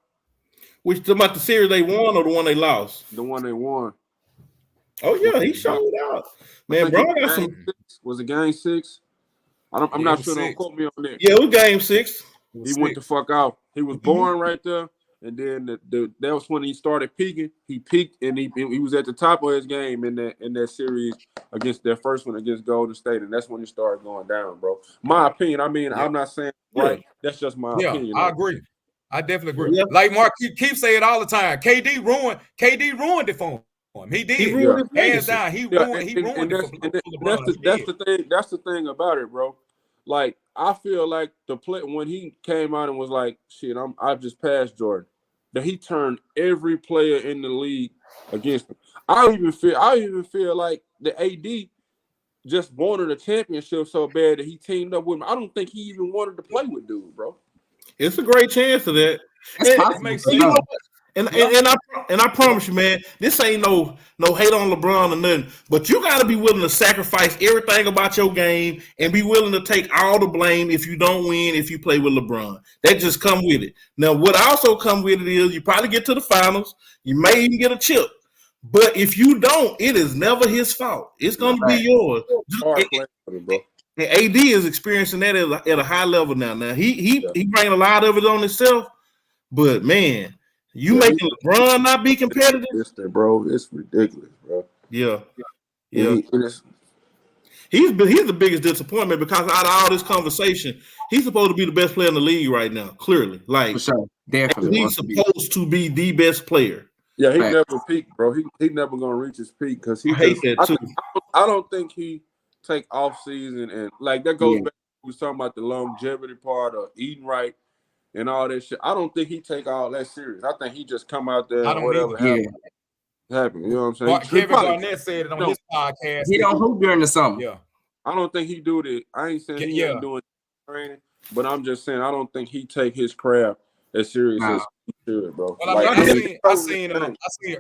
Which about the series they won or the one they lost? The one they won. Oh yeah, he showed out. Man, bro, got some. Was it game 6? I'm not sure. Don't quote me on that. Yeah, it was game 6. He went to fuck off. He was born right there, and then that was when he started peaking. He peaked, and he was at the top of his game in that series against that first one against Golden State, and that's when he started going down, bro. My opinion. I mean, I'm not saying right. That's just my opinion. I agree. I definitely agree. Yeah. Like Mark keep saying it all the time. KD ruined it for him. He did. He ruined his hands down. He ruined it. That's the thing about it, bro. Like, I feel like the play when he came out and was like, "Shit, I've just passed Jordan," that he turned every player in the league against him. I even feel like the AD just wanted a championship so bad that he teamed up with him. I don't think he even wanted to play with dude, bro. It's a great chance of that. And I promise you, man, this ain't no hate on LeBron or nothing. But you got to be willing to sacrifice everything about your game and be willing to take all the blame if you don't win, if you play with LeBron. That just come with it. Now, what also come with it is you probably get to the finals. You may even get a chip. But if you don't, it is never his fault. It's going to be yours. And AD is experiencing that at a high level now. Now, he bringing a lot of it on himself. But, man, making LeBron not be competitive? Bro, it's ridiculous, bro. Yeah. He's the biggest disappointment because out of all this conversation, he's supposed to be the best player in the league right now, clearly. Like, for sure. Definitely. He's supposed to be the best player. Yeah, he never peaked, bro. He never going to reach his peak because I hate that, too. I don't think he take off season and, like, that goes back to we was talking about the longevity part of eating right and all that shit. I don't think he take all that serious. I think he just come out there and whatever happen. You know what I'm saying? Kevin Garnett said it on his podcast. He don't hoop during the summer. Yeah. I don't think he do that. I ain't saying he ain't doing training, but I'm just saying I don't think he take his craft as serious as he should, bro. Well, I seen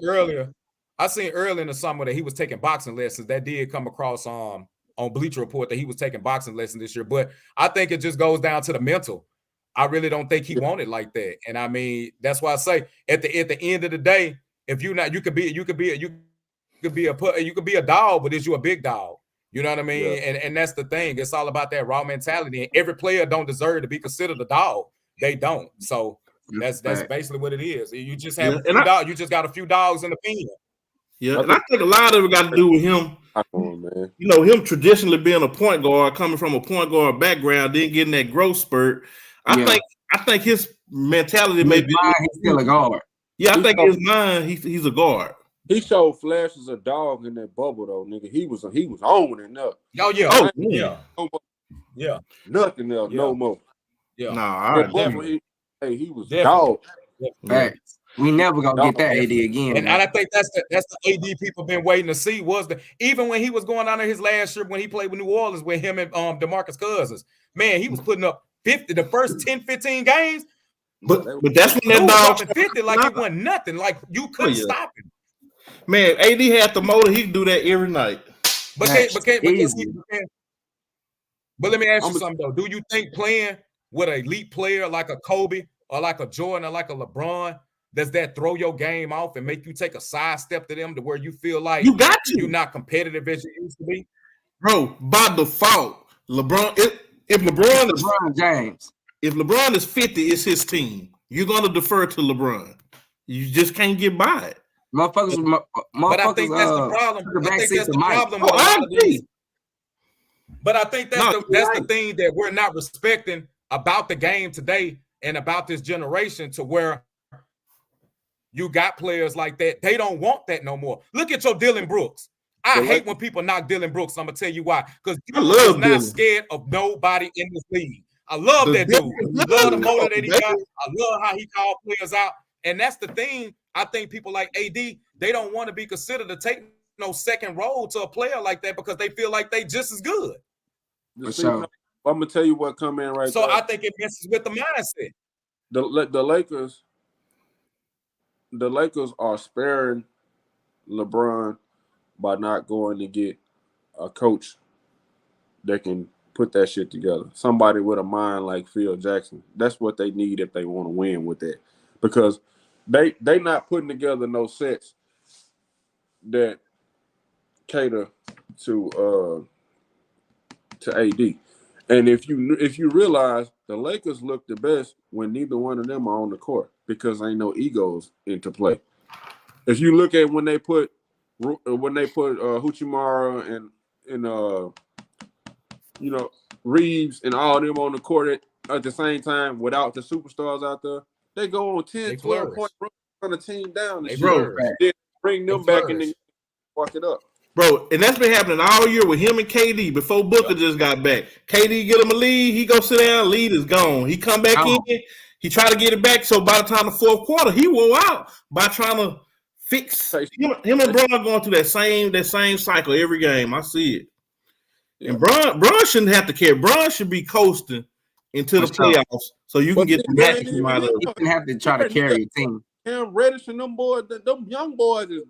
earlier. I seen earlier in the summer that he was taking boxing lessons. That did come across on Bleacher Report that he was taking boxing lessons this year. But I think it just goes down to the mental. I really don't think he wanted like that. And I mean, that's why I say at the end of the day, if you're not, you could be a dog, but is you a big dog? You know what I mean? Yeah. And that's the thing. It's all about that raw mentality. And every player don't deserve to be considered a dog. They don't. So that's basically what it is. You just have a few dogs. You just got a few dogs in the pen. Yeah, and I think a lot of it got to do with him. Man. You know, him traditionally being a point guard, coming from a point guard background, then getting that growth spurt. I think his mentality may be he's still a guard. Yeah, I think his mind he's a guard. He showed flashes of dog in that bubble though, nigga. He was on it up. Oh yeah. Oh yeah. Yeah. Nothing else, no more. Yeah. Nah, he was dog. Facts. We never gonna get that AD again. And I think that's the AD people been waiting to see even when he was going on in his last year when he played with New Orleans with him and DeMarcus Cousins. Man, he was putting up 50 the first 10, 15 games. But that's when that dog 50 like it wasn't nothing. Like you couldn't stop him. Man, AD had the motor. He could do that every night. But let me ask you something though. Do you think playing with an elite player like a Kobe or like a Jordan or like a LeBron, does that throw your game off and make you take a sidestep to them to where you feel like you're not competitive as you used to be? Bro, by default, LeBron, if LeBron James. If LeBron is 50, it's his team. You're going to defer to LeBron. You just can't get by it. Motherfuckers, but I think that's the problem. I think that's the problem with a lot of these. But I think that's the thing that we're not respecting about the game today and about this generation to where you got players like that. They don't want that no more. Look at your Dylan Brooks. I hate when people knock Dylan Brooks. I'm going to tell you why. Because Dylan is not scared of nobody in this league. I love that dude. I love the motor that he got. I love how he called players out. And that's the thing. I think people like AD, they don't want to be considered to take no second role to a player like that because they feel like they just as good. I'm going to tell you what come in right so there. I think it messes with the mindset. The Lakers are sparing LeBron by not going to get a coach that can put that shit together. Somebody with a mind like Phil Jackson. That's what they need if they want to win with that. Because they not putting together no sets that cater to AD. And if you realize the Lakers look the best when neither one of them are on the court because ain't no egos into play. If you look at when they put Huchimara and Reeves and all of them on the court at the same time without the superstars out there, they go on 10, 12 point run on the team down and then bring them back and then fuck it up. Bro, and that's been happening all year with him and KD before Booker just got back. KD get him a lead, he go sit down, lead is gone. He come back in, he try to get it back. So by the time the fourth quarter, he wore out by trying to fix him and Bron going through that same cycle every game. I see it. Yeah. And Bron shouldn't have to care. Bron should be coasting into the playoffs so you can get the matches from out of it. You shouldn't have to try to carry a team. Cam Reddish and them young boys is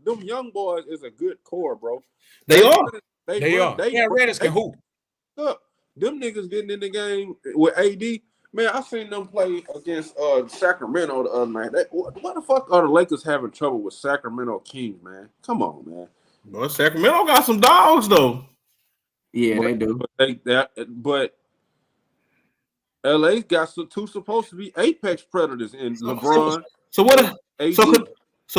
a good core, bro. They are. Cam Reddish can hoop. Look, them niggas getting in the game with AD. Man, I seen them play against Sacramento the other night. What the fuck are the Lakers having trouble with Sacramento Kings, man? Come on, man. Well, Sacramento got some dogs though. Yeah, they do. But LA's got two supposed to be apex predators in LeBron. So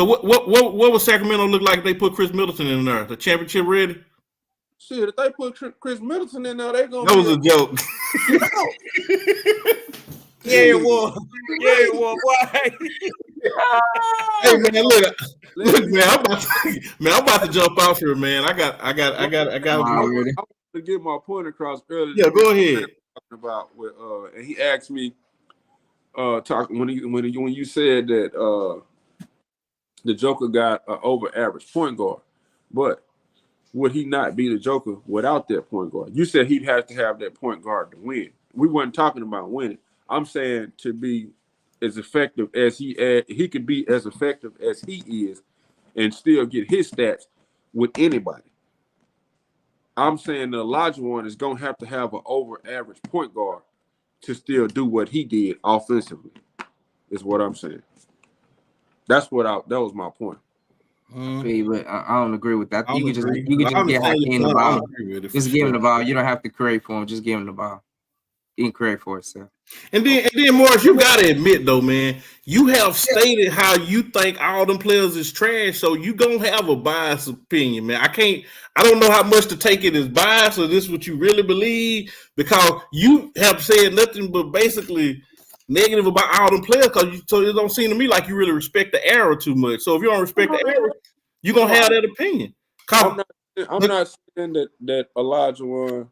what would Sacramento look like if they put Chris Middleton in there? The championship ready? Shit, if they put Chris Middleton in there, they gonna. That was a joke. Yeah, it was. Boy. Hey man, look, man, I'm about to jump off here, man. I got. To get my point across earlier. Yeah, go ahead. About with and he asked me when you said that the Joker got an over average point guard, but would he not be the Joker without that point guard? You said he'd have to have that point guard to win. We weren't talking about winning. I'm saying to be as effective as he could be as effective as he is and still get his stats with anybody. I'm saying the Olajuwon is going to have an over-average point guard to still do what he did offensively, is what I'm saying. That was my point. But I don't agree with that. You can just get Hakeem the ball. Just give him the ball. You don't have to create for him. Just give him the ball. He can create for himself. And then Morris, you gotta admit though, man, you have stated how you think all them players is trash, so you gonna have a biased opinion, man. I don't know how much to take it as bias or this is what you really believe, because you have said nothing but basically negative about all them players, so it don't seem to me like you really respect the era too much. So if you don't respect the era, you're gonna have that opinion. I'm not saying that Olajuwon.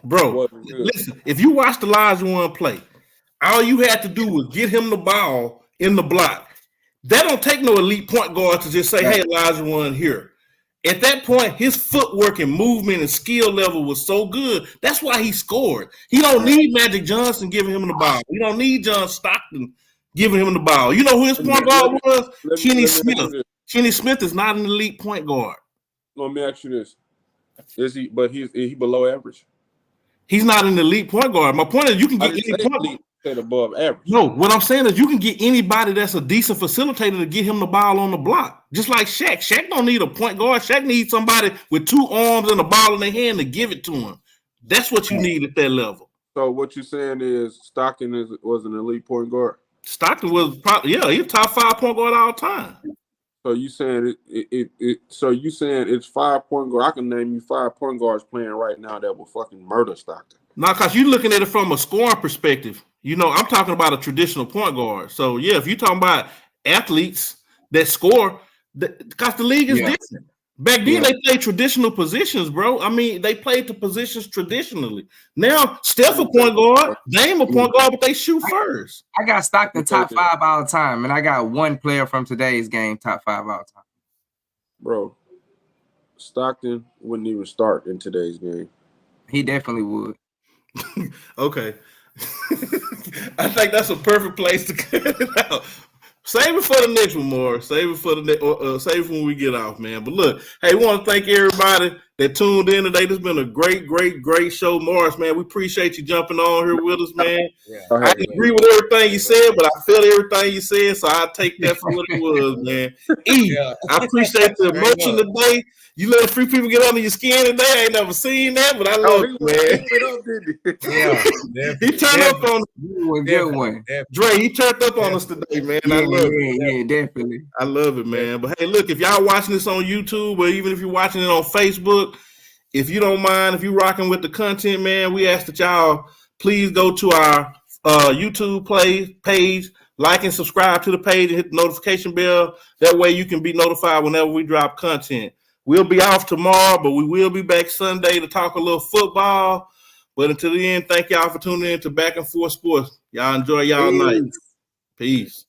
Bro, listen, if you watched Olajuwon play, all you had to do was get him the ball in the block. That don't take no elite point guard to just say, hey, Olajuwon here. At that point, his footwork and movement and skill level was so good. That's why he scored. He don't need Magic Johnson giving him the ball. He don't need John Stockton giving him the ball. You know who his point guard was? Kenny Smith. Kenny Smith is not an elite point guard. Let me ask you this. Is he below average? He's not an elite point guard. My point is you can get any point guard above average. No, what I'm saying is you can get anybody that's a decent facilitator to get him the ball on the block. Just like Shaq. Shaq don't need a point guard. Shaq needs somebody with two arms and a ball in their hand to give it to him. That's what you need at that level. So what you're saying is Stockton was an elite point guard? Stockton was probably, he's top 5 point guard all time. So you saying it's 5 point guard. I can name you 5 point guards playing right now that will fucking murder Stockton. No, because you're looking at it from a scoring perspective. You know, I'm talking about a traditional point guard. So yeah, if you're talking about athletes that score, because the league is different. Back then they played traditional positions, bro. I mean, they played the positions traditionally. Now Steph a point guard, Dame a point guard, but they shoot first. I got Stockton top 5 all the time, and I got one player from today's game top 5 all the time. Bro, Stockton wouldn't even start in today's game. He definitely would. Okay. I think that's a perfect place to cut it out. Save it for the next one, more. Save it for the save it when we get off, man. But look, hey, we want to thank everybody that tuned in today. This has been a great show. Morris, man, we appreciate you jumping on here with us, man. Yeah. I didn't agree with everything you said, but I felt everything you said, so I take that for what it was, man. Yeah. I appreciate the Straight emotion up. today. You let free people get under your skin today. I ain't never seen that, but I love it, man. Yeah. He turned up on You a good one. Dre. He turned up on us today, man. I love it. Yeah, definitely. I love it, man. But hey, look, if y'all watching this on YouTube or even if you're watching it on Facebook, if you don't mind, if you're rocking with the content, man, we ask that y'all please go to our YouTube page, like and subscribe to the page and hit the notification bell. That way you can be notified whenever we drop content. We'll be off tomorrow, but we will be back Sunday to talk a little football. But until then, thank y'all for tuning in to Back and Forth Sports. Y'all enjoy y'all night. Peace.